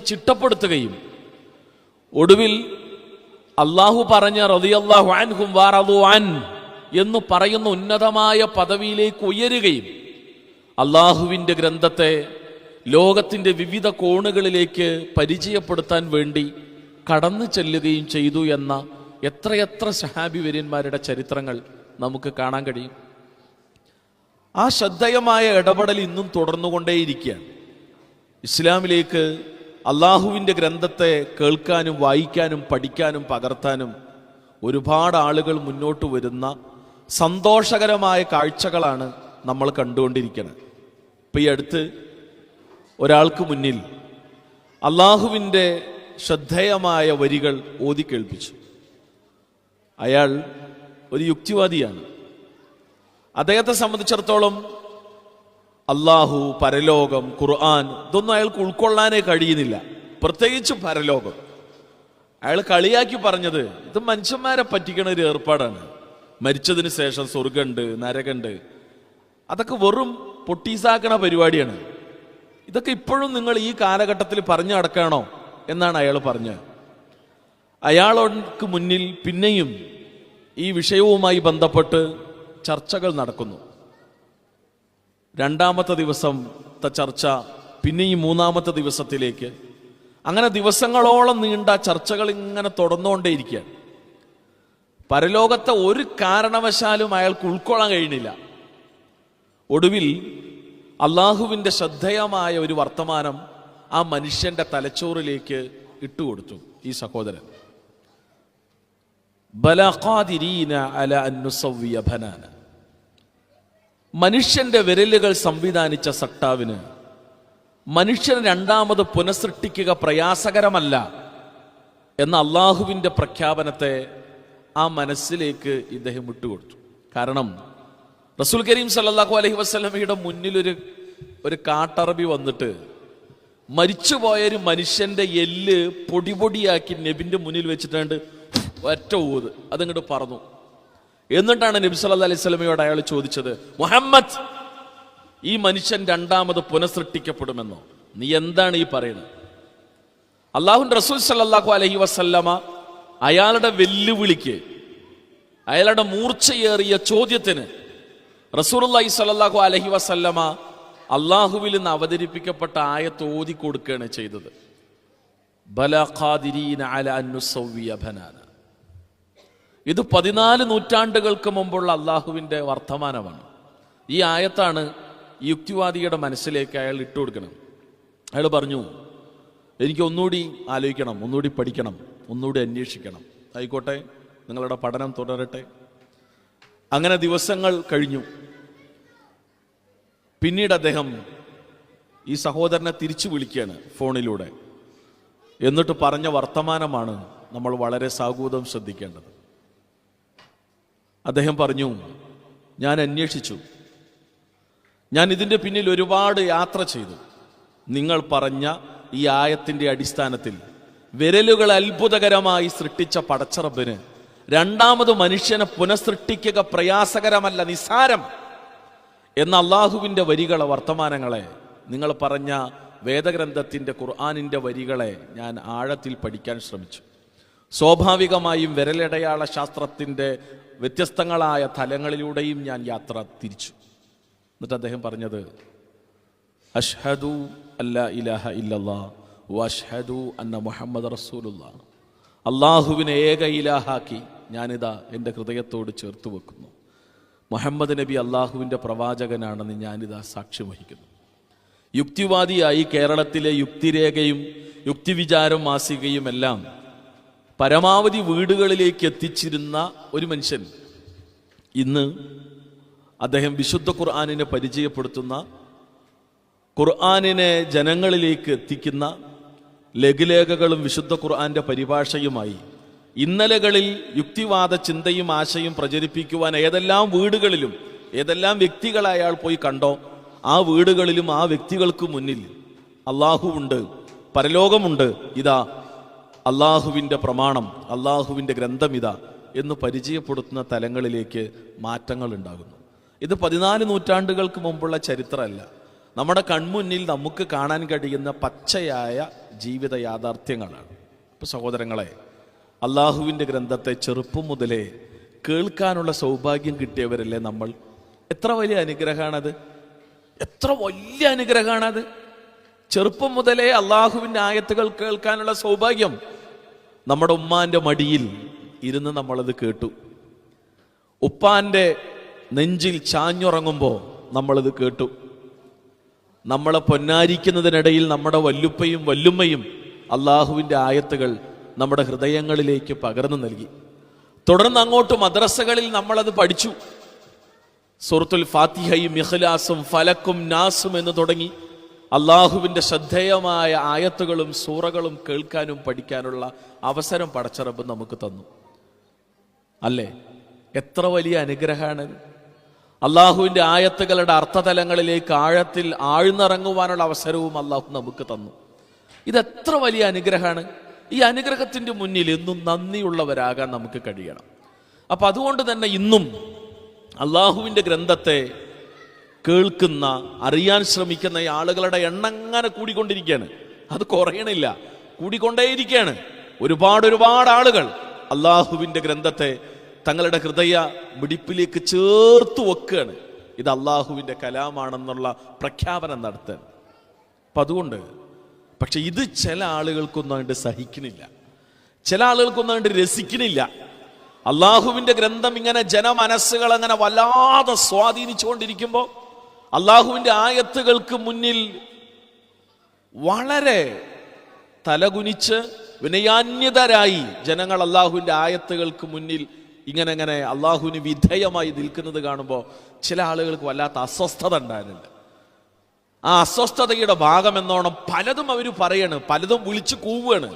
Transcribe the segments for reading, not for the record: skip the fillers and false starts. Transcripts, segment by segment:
ചിട്ടപ്പെടുത്തുകയും ഒടുവിൽ അള്ളാഹു പറഞ്ഞ റളിയല്ലാഹു അൻഹും വറളു അൻ എന്ന് പറയുന്ന ഉന്നതമായ പദവിയിലേക്ക് ഉയരുകയും അള്ളാഹുവിൻ്റെ ഗ്രന്ഥത്തെ ലോകത്തിൻ്റെ വിവിധ കോണുകളിലേക്ക് പരിചയപ്പെടുത്താൻ വേണ്ടി കടന്നു ചെല്ലുകയും ചെയ്തു എന്ന എത്രയെത്ര സഹാബി വര്യന്മാരുടെ ചരിത്രങ്ങൾ നമുക്ക് കാണാൻ കഴിയും. ആ ശ്രദ്ധേയമായ ഇടപെടൽ ഇന്നും തുടർന്നുകൊണ്ടേയിരിക്കുകയാണ്. ഇസ്ലാമിലേക്ക് അള്ളാഹുവിൻ്റെ ഗ്രന്ഥത്തെ കേൾക്കാനും വായിക്കാനും പഠിക്കാനും പകർത്താനും ഒരുപാട് ആളുകൾ മുന്നോട്ട് വരുന്ന സന്തോഷകരമായ കാഴ്ചകളാണ് നമ്മൾ കണ്ടുകൊണ്ടിരിക്കുന്നത്. ഇപ്പം ഈ അടുത്ത് ഒരാൾക്ക് മുന്നിൽ അള്ളാഹുവിൻ്റെ ശ്രദ്ധേയമായ വരികൾ ഓതി കേൾപ്പിച്ചു. അയാൾ ഒരു യുക്തിവാദിയാണ്. അദ്ദേഹത്തെ സംബന്ധിച്ചിടത്തോളം അള്ളാഹു, പരലോകം, ഖുർആൻ ഇതൊന്നും അയാൾക്ക് ഉൾക്കൊള്ളാനേ കഴിയുന്നില്ല. പ്രത്യേകിച്ച് പരലോകം. അയാൾ കളിയാക്കി പറഞ്ഞത് ഇത് മനുഷ്യന്മാരെ പറ്റിക്കണ ഒരു ഏർപ്പാടാണ്. മരിച്ചതിന് ശേഷം സ്വർഗമുണ്ട്, നരകമുണ്ട്, അതൊക്കെ വെറും പൊട്ടീസാക്കണ പരിപാടിയാണ്. ഇതൊക്കെ ഇപ്പോഴും നിങ്ങൾ ഈ കാലഘട്ടത്തിൽ പറഞ്ഞു നടക്കണോ എന്നാണ് അയാൾ പറഞ്ഞത്. അയാൾക്ക് മുന്നിൽ പിന്നെയും ഈ വിഷയവുമായി ബന്ധപ്പെട്ട് ചർച്ചകൾ നടക്കുന്നു. രണ്ടാമത്തെ ദിവസത്തെ ചർച്ച പിന്നെയും മൂന്നാമത്തെ ദിവസത്തിലേക്ക്, അങ്ങനെ ദിവസങ്ങളോളം നീണ്ട ചർച്ചകൾ ഇങ്ങനെ തുടർന്നുകൊണ്ടേയിരിക്കുകയാണ്. പരലോകത്തെ ഒരു കാരണവശാലും അയാൾക്ക് ഉൾക്കൊള്ളാൻ കഴിയുന്നില്ല. ഒടുവിൽ അള്ളാഹുവിൻ്റെ ശ്രദ്ധേയമായ ഒരു വർത്തമാനം ആ മനുഷ്യന്റെ തലച്ചോറിലേക്ക് ഇട്ടുകൊടുത്തു ഈ സഹോദരൻ. മനുഷ്യന്റെ വിരലുകൾ സംവിധാനിച്ച സട്ടാവിന് മനുഷ്യനെ രണ്ടാമത് പുനഃസൃഷ്ടിക്കുക പ്രയാസകരമല്ല എന്ന അള്ളാഹുവിൻ്റെ പ്രഖ്യാപനത്തെ ആ മനസ്സിലേക്ക് ഇദ്ദേഹം വിട്ടുകൊടുത്തു. കാരണം റസൂൽ കരീം സല്ലല്ലാഹു അലൈഹി വസല്ലമയുടെ മുന്നിലൊരു കാട്ടറബി വന്നിട്ട് മരിച്ചുപോയൊരു മനുഷ്യന്റെ എല്ല് പൊടിപൊടിയാക്കി നബിന്റെ മുന്നിൽ വെച്ചിട്ടുണ്ട് ഒറ്റ ഊത് അതങ്ങോട്ട് പറന്നു. എന്നിട്ടാണ് നബി സല്ലല്ലാഹു അലൈഹി വസല്ലമയോട് അയാൾ ചോദിച്ചത്, മുഹമ്മദ്, ഈ മനുഷ്യൻ രണ്ടാമത് പുനഃസൃഷ്ടിക്കപ്പെടുമെന്നോ? നീ എന്താണ് ഈ പറയുന്നത്? അല്ലാഹുവിന്റെ റസൂൽ സല്ലല്ലാഹു അലൈഹി വസല്ലമ അയാളുടെ വെല്ലുവിളിക്ക്, അയാളുടെ മൂർച്ചയേറിയ ചോദ്യത്തിന് റസൂലുള്ളാഹി സ്വല്ലല്ലാഹു അലൈഹി വസല്ലമ അള്ളാഹുവിൽ നിന്ന് അവതരിപ്പിക്കപ്പെട്ട ആയത്ത് ഓതി കൊടുക്കുകയാണ് ചെയ്തത്. ബലാ ഖാദിരീന അലാ അൻ നുസവ്വിയ ബനാന. ഇത് 14 നൂറ്റാണ്ടുകൾക്ക് മുമ്പുള്ള അള്ളാഹുവിൻ്റെ വർത്തമാനമാണ്. ഈ ആയത്താണ് ഈ യുക്തിവാദിയുടെ മനസ്സിലേക്ക് അയാൾ ഇട്ടുകൊടുക്കണം. അയാൾ പറഞ്ഞു, എനിക്ക് ഒന്നുകൂടി ആലോചിക്കണം, ഒന്നുകൂടി പഠിക്കണം, ഒന്നുകൂടി അന്വേഷിക്കണം. ആയിക്കോട്ടെ, നിങ്ങളുടെ പഠനം തുടരട്ടെ. അങ്ങനെ ദിവസങ്ങൾ കഴിഞ്ഞു. പിന്നീട് അദ്ദേഹം ഈ സഹോദരനെ തിരിച്ചു വിളിക്കുകയാണ് ഫോണിലൂടെ. എന്നിട്ട് പറഞ്ഞ വർത്തമാനമാണ് നമ്മൾ വളരെ സാഗൂതം ശ്രദ്ധിക്കേണ്ടത്. അദ്ദേഹം പറഞ്ഞു, ഞാൻ അന്വേഷിച്ചു, ഞാൻ ഇതിൻ്റെ പിന്നിൽ ഒരുപാട് യാത്ര ചെയ്തു. നിങ്ങൾ പറഞ്ഞ ഈ ആയത്തിൻ്റെ അടിസ്ഥാനത്തിൽ വിരലുകൾ അത്ഭുതകരമായി സൃഷ്ടിച്ച പടച്ചറബിന് രണ്ടാമത് മനുഷ്യനെ പുനഃസൃഷ്ടിക്കുക പ്രയാസകരമല്ല, നിസാരം എന്ന അള്ളാഹുവിൻ്റെ വരികളെ, വർത്തമാനങ്ങളെ, നിങ്ങൾ പറഞ്ഞ വേദഗ്രന്ഥത്തിൻ്റെ ഖുർആനിൻ്റെ വരികളെ ഞാൻ ആഴത്തിൽ പഠിക്കാൻ ശ്രമിച്ചു. സ്വാഭാവികമായും വിരലടയാള ശാസ്ത്രത്തിൻ്റെ വ്യത്യസ്തങ്ങളായ തലങ്ങളിലൂടെയും ഞാൻ യാത്ര തിരിച്ചു. എന്നിട്ട് അദ്ദേഹം പറഞ്ഞത്, അഷ്ഹദു അല്ലാ ഇലാഹ ഇല്ലല്ലാഹ് വഅഷ്ഹദു അന്ന മുഹമ്മദ് റസൂലുള്ളാഹ്. അള്ളാഹുവിനെ ഏക ഇലാഹാക്കി ഞാനിതാ എൻ്റെ ഹൃദയത്തോട് ചേർത്ത് വെക്കുന്നു. മുഹമ്മദ് നബി അള്ളാഹുവിൻ്റെ പ്രവാചകനാണെന്ന് ഞാനിതാ സാക്ഷ്യം വഹിക്കുന്നു. യുക്തിവാദിയായി കേരളത്തിലെ യുക്തിരേഖയും യുക്തിവിചാരം മാസികയും എല്ലാം പരമാവധി വീടുകളിലേക്ക് എത്തിച്ചിരുന്ന ഒരു മനുഷ്യൻ ഇന്ന് അദ്ദേഹം വിശുദ്ധ ഖുർആനിനെ പരിചയപ്പെടുത്തുന്ന, ഖുർആനിനെ ജനങ്ങളിലേക്ക് എത്തിക്കുന്ന ലഘുലേഖകളും വിശുദ്ധ ഖുർആന്റെ പരിഭാഷയുമായി ഇന്നലകളിൽ യുക്തിവാദ ചിന്തയും ആശയും പ്രചരിപ്പിക്കുവാൻ ഏതെല്ലാം വീടുകളിലും ഏതെല്ലാം വ്യക്തികളെ അയാൾ പോയി കണ്ടോ, ആ വീടുകളിലും ആ വ്യക്തികൾക്ക് മുന്നിൽ അള്ളാഹുവുണ്ട്, പരലോകമുണ്ട്, ഇതാ അള്ളാഹുവിൻ്റെ പ്രമാണം, അള്ളാഹുവിൻ്റെ ഗ്രന്ഥം ഇതാ എന്ന് പരിചയപ്പെടുത്തുന്ന തലങ്ങളിലേക്ക് മാറ്റങ്ങൾ ഉണ്ടാകുന്നു. ഇത് 14 നൂറ്റാണ്ടുകൾക്ക് മുമ്പുള്ള ചരിത്രമല്ല. നമ്മുടെ കൺമുന്നിൽ നമുക്ക് കാണാൻ കഴിയുന്ന പച്ചയായ ജീവിത യാഥാർത്ഥ്യങ്ങളാണ്. ഇപ്പോൾ സഹോദരങ്ങളെ, അള്ളാഹുവിൻ്റെ ഗ്രന്ഥത്തെ ചെറുപ്പം മുതലേ കേൾക്കാനുള്ള സൗഭാഗ്യം കിട്ടിയവരല്ലേ നമ്മൾ. എത്ര വലിയ അനുഗ്രഹമാണത്, എത്ര വലിയ അനുഗ്രഹമാണത്. ചെറുപ്പം മുതലേ അള്ളാഹുവിൻ്റെ ആയത്തുകൾ കേൾക്കാനുള്ള സൗഭാഗ്യം. നമ്മുടെ ഉമ്മാന്റെ മടിയിൽ ഇരുന്ന് നമ്മളത് കേട്ടു. ഉപ്പാന്റെ നെഞ്ചിൽ ചാഞ്ഞുറങ്ങുമ്പോൾ നമ്മളത് കേട്ടു. നമ്മളെ പൊന്നാരിക്കുന്നതിനിടയിൽ നമ്മുടെ വല്ലുപ്പയും വല്ലുമ്മയും അള്ളാഹുവിൻ്റെ ആയത്തുകൾ നമ്മുടെ ഹൃദയങ്ങളിലേക്ക് പകർന്നു നൽകി. തുടർന്ന് അങ്ങോട്ട് മദ്രസകളിൽ നമ്മളത് പഠിച്ചു. സൂറത്തുൽ ഫാത്തിഹയും ഇഖ്ലാസും ഫലക്കും നാസും എന്ന് തുടങ്ങി അള്ളാഹുവിൻ്റെ ശ്രദ്ധേയമായ ആയത്തുകളും സൂറകളും കേൾക്കാനും പഠിക്കാനുള്ള അവസരം പടച്ച റബ്ബ് നമുക്ക് തന്നു. അല്ലേ, എത്ര വലിയ അനുഗ്രഹമാണ്. അള്ളാഹുവിൻ്റെ ആയത്തുകളുടെ അർത്ഥതലങ്ങളിലേക്ക് ആഴത്തിൽ ആഴ്ന്നിറങ്ങുവാനുള്ള അവസരവും അള്ളാഹു നമുക്ക് തന്നു. ഇതെത്ര വലിയ അനുഗ്രഹമാണ്. ഈ അനുഗ്രഹത്തിൻ്റെ മുന്നിൽ എന്നും നന്ദിയുള്ളവരാകാൻ നമുക്ക് കഴിയണം. അപ്പം അതുകൊണ്ട് തന്നെ ഇന്നും അള്ളാഹുവിൻ്റെ ഗ്രന്ഥത്തെ കേൾക്കുന്ന, അറിയാൻ ശ്രമിക്കുന്ന ഈ ആളുകളുടെ എണ്ണം അങ്ങനെ കൂടിക്കൊണ്ടിരിക്കുകയാണ്. അത് കുറയണില്ല, കൂടിക്കൊണ്ടേയിരിക്കുകയാണ്. ഒരുപാട് ആളുകൾ അള്ളാഹുവിൻ്റെ ഗ്രന്ഥത്തെ തങ്ങളുടെ ഹൃദയ മിടിപ്പിലേക്ക് ചേർത്ത് വെക്കുകയാണ്. ഇത് അള്ളാഹുവിൻ്റെ കലാമാണെന്നുള്ള പ്രഖ്യാപനം നടത്താൻ. അപ്പം അതുകൊണ്ട് പക്ഷെ ഇത് ചില ആളുകൾക്കൊന്നും അതിൻ്റെ സഹിക്കണില്ല, ചില ആളുകൾക്കൊന്നും അതിൻ്റെ രസിക്കണില്ല. അള്ളാഹുവിൻ്റെ ഗ്രന്ഥം ഇങ്ങനെ ജനമനസ്സുകൾ അങ്ങനെ വല്ലാതെ സ്വാധീനിച്ചുകൊണ്ടിരിക്കുമ്പോൾ അള്ളാഹുവിൻ്റെ ആയത്തുകൾക്ക് മുന്നിൽ വളരെ തലകുനിച്ച് വിനയാന്യതരായി ജനങ്ങൾ അള്ളാഹുവിൻ്റെ ആയത്തുകൾക്ക് മുന്നിൽ ഇങ്ങനെ അള്ളാഹുവിന് വിധേയമായി നിൽക്കുന്നത് കാണുമ്പോൾ ചില ആളുകൾക്ക് വല്ലാത്ത അസ്വസ്ഥത ഉണ്ടാകുന്നുണ്ട്. ആ അസ്വസ്ഥതയുടെ ഭാഗമെന്നോണം പലതും അവർ പറയാണ്, പലതും വിളിച്ചു കൂവുകയാണ്.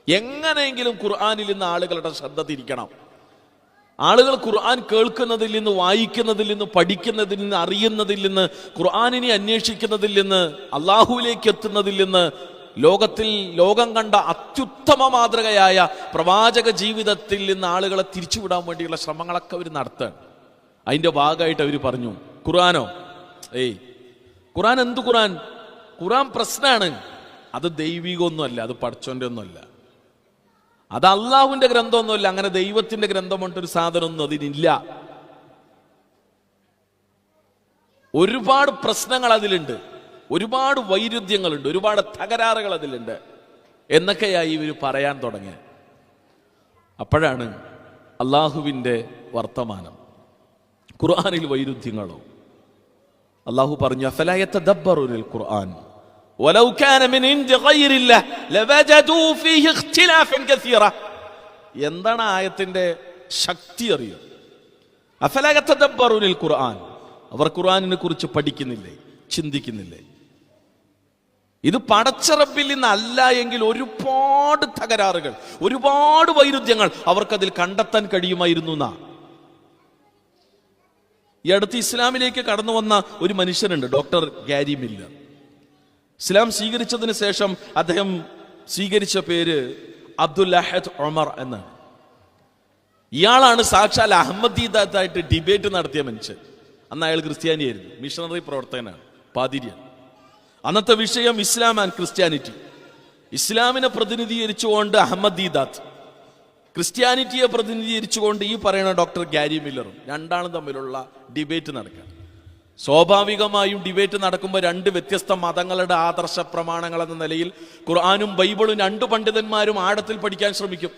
എങ്ങനെയെങ്കിലും ഖുർആനിൽ നിന്ന് ആളുകളുടെ ശ്രദ്ധ തിരിക്കണം. ആളുകൾ ഖുർആൻ കേൾക്കുന്നതിൽ നിന്ന്, വായിക്കുന്നതിൽ നിന്ന്, പഠിക്കുന്നതിൽ നിന്ന്, അറിയുന്നതിൽ നിന്ന്, ഖുർആനിനെ അന്വേഷിക്കുന്നതിൽ നിന്ന്, അള്ളാഹുവിലേക്ക് എത്തുന്നതിൽ നിന്ന്, ലോകം കണ്ട അത്യുത്തമ മാതൃകയായ പ്രവാചക ജീവിതത്തിൽ നിന്ന് ആളുകളെ തിരിച്ചുവിടാൻ വേണ്ടിയുള്ള ശ്രമങ്ങളൊക്കെ അവർ നടത്താൻ. അതിൻ്റെ ഭാഗമായിട്ട് അവർ പറഞ്ഞു, ഖുർആനോ, ഖുർആൻ എന്ത് ഖുർആൻ? ഖുർആൻ പ്രശ്നമാണ്. അത് ദൈവികമൊന്നുമല്ല, അത് പടച്ചോന്റെ ഒന്നുമല്ല, അത് അള്ളാഹുവിന്റെ ഗ്രന്ഥമൊന്നുമല്ല. അങ്ങനെ ദൈവത്തിന്റെ ഗ്രന്ഥം കൊണ്ടൊരു സാധനമൊന്നും അതിനില്ല. ഒരുപാട് പ്രശ്നങ്ങൾ അതിലുണ്ട്, ഒരുപാട് വൈരുദ്ധ്യങ്ങളുണ്ട്, ഒരുപാട് തകരാറുകൾ അതിലുണ്ട് എന്നൊക്കെയായി ഇവർ പറയാൻ തുടങ്ങി. അപ്പോഴാണ് അള്ളാഹുവിൻ്റെ വർത്തമാനം. ഖുർആനിൽ വൈരുദ്ധ്യങ്ങളോ? അള്ളാഹു പറഞ്ഞു, അഫലാ യതദബ്ബറൂനൽ ഖുർആൻ വലൗ കാന മിൻ ഇൻദി ഗൈരില്ലാഹ് ലവജദൂ ഫീഹി ഇഖ്തിലാഫൻ കസീറ. എന്താണ് ആയത്തിന്റെ ശക്തി അറിയോ? അഫലാ യതദബ്ബറൂനൽ ഖുർആൻ, അവർ ഖുർആനിനെ കുറിച്ച് പഠിക്കുന്നില്ലേ, ചിന്തിക്കുന്നില്ലേ? ഇത് പടച്ച റബ്ബിൽ നിന്നല്ല എങ്കിൽ ഒരുപാട് തകരാറുകൾ, ഒരുപാട് വൈരുദ്ധ്യങ്ങൾ അവർക്കതിൽ കണ്ടെത്താൻ കഴിയുമായിരുന്നു എന്നാ. ഈ അടുത്ത് ഇസ്ലാമിലേക്ക് കടന്നു വന്ന ഒരു മനുഷ്യനുണ്ട്, ഡോക്ടർ ഗാരി മില്ലർ. ഇസ്ലാം സ്വീകരിച്ചതിന് ശേഷം അദ്ദേഹം സ്വീകരിച്ച പേര് അബ്ദുൽ അഹദ് ഉമർ എന്നാണ്. ഇയാളാണ് സാക്ഷാൽ അഹമ്മദീദാത്തായിട്ട് ഡിബേറ്റ് നടത്തിയ മനുഷ്യൻ. അന്ന് അയാൾ ക്രിസ്ത്യാനിയായിരുന്നു, മിഷണറി പ്രവർത്തകനാണ്, പാതിരിയാണ്. അന്നത്തെ വിഷയം ഇസ്ലാം ആൻഡ് ക്രിസ്ത്യാനിറ്റി. ഇസ്ലാമിനെ പ്രതിനിധീകരിച്ചുകൊണ്ട് അഹമ്മദീദാത്ത്, ക്രിസ്ത്യാനിറ്റിയെ പ്രതിനിധീകരിച്ചുകൊണ്ട് ഈ പറയുന്ന ഡോക്ടർ ഗാരി മില്ലറും രണ്ടാളും തമ്മിലുള്ള ഡിബേറ്റ് നടക്കുക. സ്വാഭാവികമായും ഡിബേറ്റ് നടക്കുമ്പോൾ രണ്ട് വ്യത്യസ്ത മതങ്ങളുടെ ആദർശ പ്രമാണങ്ങൾ എന്ന നിലയിൽ ഖുർആനും ബൈബിളും രണ്ട് പണ്ഡിതന്മാരും ആഴത്തിൽ പഠിക്കാൻ ശ്രമിക്കും.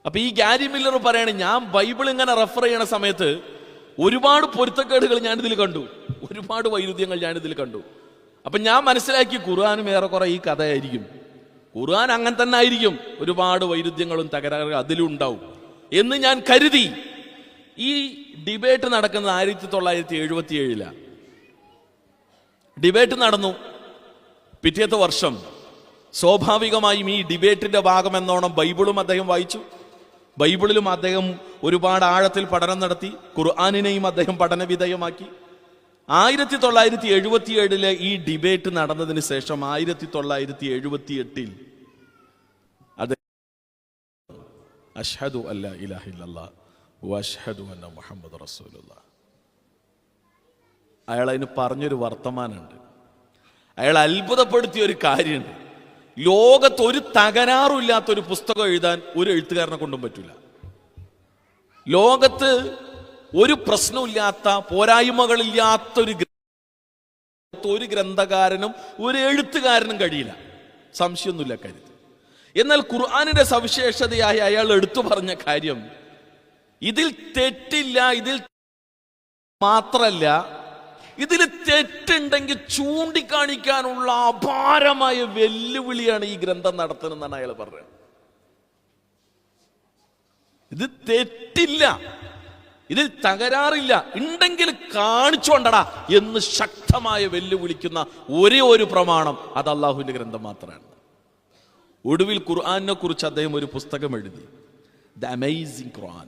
അപ്പൊ ഈ ഗാരി മില്ലർ പറയാണ്, ഞാൻ ബൈബിൾ ഇങ്ങനെ റെഫർ ചെയ്യണ സമയത്ത് ഒരുപാട് പൊരുത്തക്കേടുകൾ ഞാനിതിൽ കണ്ടു, ഒരുപാട് വൈരുദ്ധ്യങ്ങൾ ഞാനിതിൽ കണ്ടു. അപ്പൊ ഞാൻ മനസ്സിലാക്കി ഖുർആനും ഏറെക്കുറെ ഈ കഥയായിരിക്കും, ഖുർആൻ അങ്ങനെ തന്നെ ആയിരിക്കും, ഒരുപാട് വൈരുദ്ധ്യങ്ങളും തകരാറുകളും അതിലുണ്ടാവും എന്ന് ഞാൻ കരുതി. ഈ ഡിബേറ്റ് നടക്കുന്നത് 1977 ഡിബേറ്റ് നടന്നു. പിറ്റേത്തെ വർഷം സ്വാഭാവികമായും ഈ ഡിബേറ്റിന്റെ ഭാഗമെന്നോണം ബൈബിളും അദ്ദേഹം വായിച്ചു. ബൈബിളിലും അദ്ദേഹം ഒരുപാട് ആഴത്തിൽ പഠനം നടത്തി. ഖുർആനിനെയും അദ്ദേഹം പഠനവിധേയമാക്കി. 1977 ഈ ഡിബേറ്റ് നടന്നതിന് ശേഷം 1978 അഷ്ഹദു അല്ലാ ഇലാഹ ഇല്ലല്ലാഹ് വഅഷ്ഹദു അന്ന മുഹമ്മദ് റസൂലുള്ളാഹ്. അയാൾ അതിന് പറഞ്ഞൊരു വർത്തമാനമുണ്ട്. അയാൾ അത്ഭുതപ്പെടുത്തിയ ഒരു കാര്യമുണ്ട്. ലോകത്ത് ഒരു തകരാറുമില്ലാത്തൊരു പുസ്തകം എഴുതാൻ ഒരു എഴുത്തുകാരനെ കൊണ്ടും പറ്റില്ല. ലോകത്ത് ഒരു പ്രശ്നമില്ലാത്ത, പോരായ്മകളില്ലാത്തൊരു ഒരു ഗ്രന്ഥകാരനും ഒരു എഴുത്തുകാരനും കഴിയില്ല, സംശയമൊന്നുമില്ല കാര്യത്തിൽ. എന്നാൽ ഖുർആനിന്റെ സവിശേഷതയായി അയാൾ എടുത്തു പറഞ്ഞ കാര്യം, ഇതിൽ തെറ്റില്ല, ഇതിൽ മാത്രല്ല, ഇതിൽ തെറ്റുണ്ടെങ്കിൽ ചൂണ്ടിക്കാണിക്കാനുള്ള അപാരമായ വെല്ലുവിളിയാണ് ഈ ഗ്രന്ഥം നടത്തുന്നതെന്നാണ് അയാൾ പറഞ്ഞത്. ഇത് തെറ്റില്ല, ഇതിൽ തകരാറില്ല, ഉണ്ടെങ്കിൽ കാണിച്ചോണ്ടടാ എന്ന് ശക്തമായ വെല്ലുവിളിക്കുന്ന ഒരേ ഒരു പ്രമാണം അത് അള്ളാഹുവിന്റെ ഗ്രന്ഥം മാത്രമാണ്. ഒടുവിൽ ഖുർആനെ കുറിച്ച് അദ്ദേഹം ഒരു പുസ്തകം എഴുതി, ദ അമേസിംഗ് ഖുർആൻ.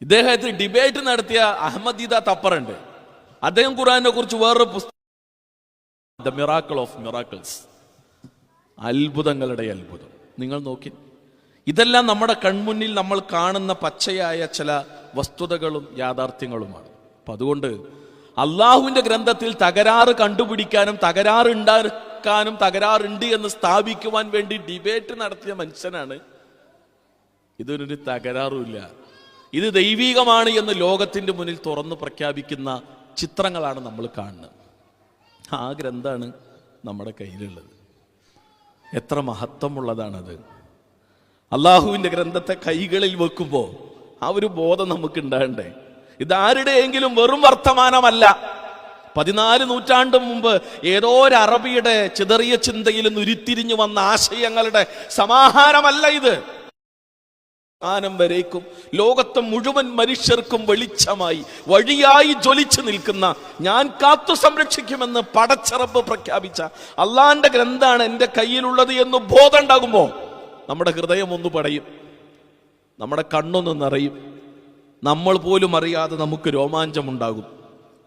ഇദ്ദേഹത്തിൽ ഡിബേറ്റ് നടത്തിയ അഹമ്മദീദ തപ്പറുണ്ട്. അദ്ദേഹം ഖുർആനെ കുറിച്ച് വേറൊരു പുസ്തകം, ദ മിറാക്കിൾ ഓഫ് മിറാക്കിൾസ്, അത്ഭുതങ്ങളുടെ അത്ഭുതം. നിങ്ങൾ നോക്കി, ഇതെല്ലാം നമ്മുടെ കൺമുന്നിൽ നമ്മൾ കാണുന്ന പച്ചയായ ചില വസ്തുതകളും യാഥാർത്ഥ്യങ്ങളുമാണ്. അപ്പൊ അതുകൊണ്ട് അള്ളാഹുവിന്റെ ഗ്രന്ഥത്തിൽ തകരാറ് കണ്ടുപിടിക്കാനും തകരാറുണ്ടാക്കാനും തകരാറുണ്ട് എന്ന് സ്ഥാപിക്കുവാൻ വേണ്ടി ഡിബേറ്റ് നടത്തിയ മനുഷ്യനാണ്. ഇതിനൊരു തകരാറുമില്ല, ഇത് ദൈവീകമാണ് എന്ന് ലോകത്തിന്റെ മുന്നിൽ തുറന്നു പ്രഖ്യാപിക്കുന്ന ചിത്രങ്ങളാണ് നമ്മൾ കാണുന്നത്. ആ ഗ്രന്ഥമാണ് നമ്മുടെ കയ്യിലുള്ളത്. എത്ര മഹത്വമുള്ളതാണത്. അള്ളാഹുവിന്റെ ഗ്രന്ഥത്തെ കൈകളിൽ വെക്കുമ്പോൾ ആ ഒരു ബോധം നമുക്ക് ഉണ്ടാകണ്ടേ. ഇതാരുടെയെങ്കിലും വെറും വർത്തമാനമല്ല. 14 നൂറ്റാണ്ട് മുമ്പ് ഏതോ ഒരു അറബിയുടെ ചിതറിയ ചിന്തയിൽ നിന്ന് ഉരുത്തിരിഞ്ഞു വന്ന ആശയങ്ങളുടെ സമാഹാരമല്ല ഇത്. ആനം വരേക്കും ലോകത്തെ മുഴുവൻ മനുഷ്യർക്കും വെളിച്ചമായി വഴിയായി ജ്വലിച്ചു നിൽക്കുന്ന, ഞാൻ കാത്തു സംരക്ഷിക്കുമെന്ന് പടച്ചറബ് പ്രഖ്യാപിച്ച അള്ളാന്റെ ഗ്രന്ഥാണ് എൻ്റെ കയ്യിലുള്ളത് എന്ന് ബോധം ഉണ്ടാകുമ്പോ നമ്മുടെ ഹൃദയം ഒന്ന് പടയും, നമ്മുടെ കണ്ണൊന്ന് നിറയും, നമ്മൾ പോലും അറിയാതെ നമുക്ക് രോമാഞ്ചമുണ്ടാകും.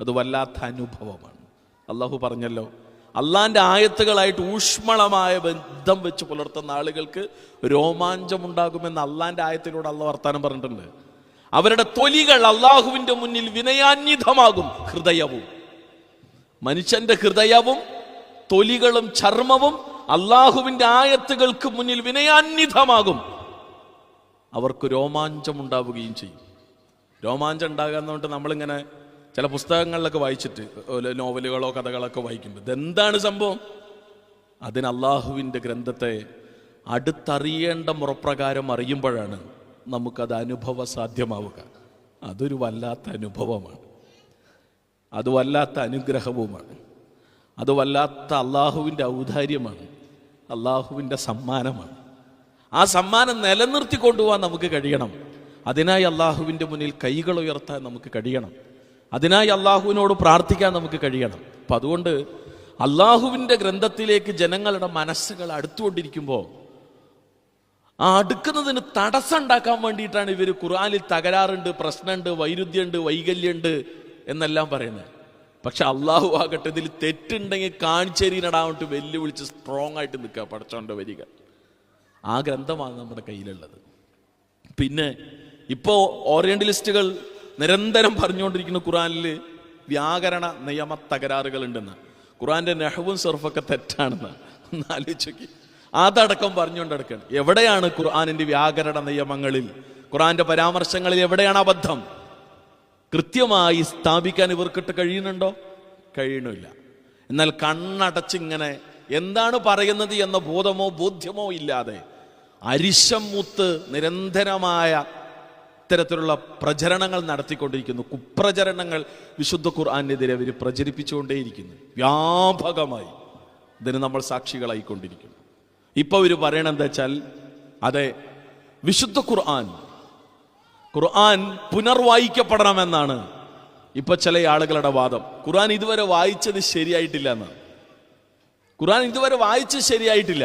അത് വല്ലാത്ത അനുഭവമാണ്. അള്ളാഹു പറഞ്ഞല്ലോ, അള്ളാന്റെ ആയത്തുകളായിട്ട് ഊഷ്മളമായ ബന്ധം വെച്ച് പുലർത്തുന്ന ആളുകൾക്ക് രോമാഞ്ചമുണ്ടാകുമെന്ന് അള്ളാന്റെ ആയത്തിലൂടെ അള്ളാഹ് വർത്താനം പറഞ്ഞിട്ടുണ്ട്. അവരുടെ തൊലികൾ അള്ളാഹുവിന്റെ മുന്നിൽ വിനയാന്വിതമാകും. ഹൃദയവും, മനുഷ്യന്റെ ഹൃദയവും തൊലികളും ചർമ്മവും അള്ളാഹുവിന്റെ ആയത്തുകൾക്ക് മുന്നിൽ വിനയാന്വിതമാകും. അവർക്ക് രോമാഞ്ചം ഉണ്ടാവുകയും ചെയ്യും. രോമാഞ്ചം ഉണ്ടാകാന്നുകൊണ്ട് നമ്മളിങ്ങനെ ചില പുസ്തകങ്ങളിലൊക്കെ വായിച്ചിട്ട്, നോവലുകളോ കഥകളൊക്കെ വായിക്കുമ്പോൾ ഇതെന്താണ് സംഭവം? അതിന് അള്ളാഹുവിൻ്റെ ഗ്രന്ഥത്തെ അടുത്തറിയേണ്ട മുറപ്രകാരം അറിയുമ്പോഴാണ് നമുക്കത് അനുഭവ സാധ്യമാവുക. അതൊരു വല്ലാത്ത അനുഭവമാണ്, അത് വല്ലാത്ത അനുഗ്രഹവുമാണ്, അത് വല്ലാത്ത അള്ളാഹുവിൻ്റെ ഔദാര്യമാണ്, അള്ളാഹുവിൻ്റെ സമ്മാനമാണ്. ആ സമ്മാനം നിലനിർത്തി കൊണ്ടുപോകാൻ നമുക്ക് കഴിയണം. അതിനായി അള്ളാഹുവിൻ്റെ മുന്നിൽ കൈകൾ ഉയർത്താൻ നമുക്ക് കഴിയണം. അതിനായി അള്ളാഹുവിനോട് പ്രാർത്ഥിക്കാൻ നമുക്ക് കഴിയണം. അപ്പം അതുകൊണ്ട് അള്ളാഹുവിൻ്റെ ഗ്രന്ഥത്തിലേക്ക് ജനങ്ങളുടെ മനസ്സുകൾ അടുത്തുകൊണ്ടിരിക്കുമ്പോൾ ആ അടുക്കുന്നതിന് തടസ്സം ഉണ്ടാക്കാൻ വേണ്ടിയിട്ടാണ് ഇവർ ഖുർആനിൽ തകരാറുണ്ട്, പ്രശ്നമുണ്ട്, വൈരുദ്ധ്യമുണ്ട്, വൈകല്യമുണ്ട് എന്നെല്ലാം പറയുന്നത്. പക്ഷെ അള്ളാഹു ആകട്ടെ ഇതിൽ തെറ്റുണ്ടെങ്കിൽ കാണിച്ചേരിനടാവിട്ട് വെല്ലുവിളിച്ച് സ്ട്രോങ് ആയിട്ട് നിൽക്കുക, പടച്ചോണ്ട് വരിക. ആ ഗ്രന്ഥമാണ് നമ്മുടെ കയ്യിലുള്ളത്. പിന്നെ ഇപ്പോൾ ഓറിയന്റലിസ്റ്റുകൾ നിരന്തരം പറഞ്ഞുകൊണ്ടിരിക്കുന്ന ഖുർആനിൽ വ്യാകരണ നിയമ തകരാറുകൾ ഉണ്ടെന്ന്, ഖുർആന്റെ നഹ്വും സർഫൊക്കെ തെറ്റാണെന്ന്. ഒന്ന് ആലോചിച്ച്, അതടക്കം പറഞ്ഞുകൊണ്ടടക്കണം. എവിടെയാണ് ഖുർആനിന്റെ വ്യാകരണ നിയമങ്ങളിൽ, ഖുർആന്റെ പരാമർശങ്ങളിൽ എവിടെയാണ് അബദ്ധം? കൃത്യമായി സ്ഥാപിക്കാൻ ഇവർക്കിട്ട് കഴിയുന്നുണ്ടോ? കഴിയണില്ല. എന്നാൽ കണ്ണടച്ചിങ്ങനെ എന്താണ് പറയുന്നത് എന്ന ബോധമോ ബോധ്യമോ ഇല്ലാതെ അരിശം മൂത്ത് നിരന്തരമായ ഇത്തരത്തിലുള്ള പ്രചരണങ്ങൾ നടത്തിക്കൊണ്ടിരിക്കുന്നു. കുപ്രചരണങ്ങൾ വിശുദ്ധ ഖുർആനെതിരെ അവർ പ്രചരിപ്പിച്ചുകൊണ്ടേയിരിക്കുന്നു വ്യാപകമായി. ഇതിന് നമ്മൾ സാക്ഷികളായിക്കൊണ്ടിരിക്കുന്നു. ഇപ്പൊ അവർ പറയണത് എന്താ വെച്ചാൽ, അതെ, വിശുദ്ധ ഖുർആൻ പുനർവായിക്കപ്പെടണമെന്നാണ് ഇപ്പൊ ചില ആളുകളുടെ വാദം. ഖുർആൻ ഇതുവരെ വായിച്ചത് ശരിയായിട്ടില്ല എന്നാണ്. ഖുർആൻ ഇതുവരെ വായിച്ചത് ശരിയായിട്ടില്ല,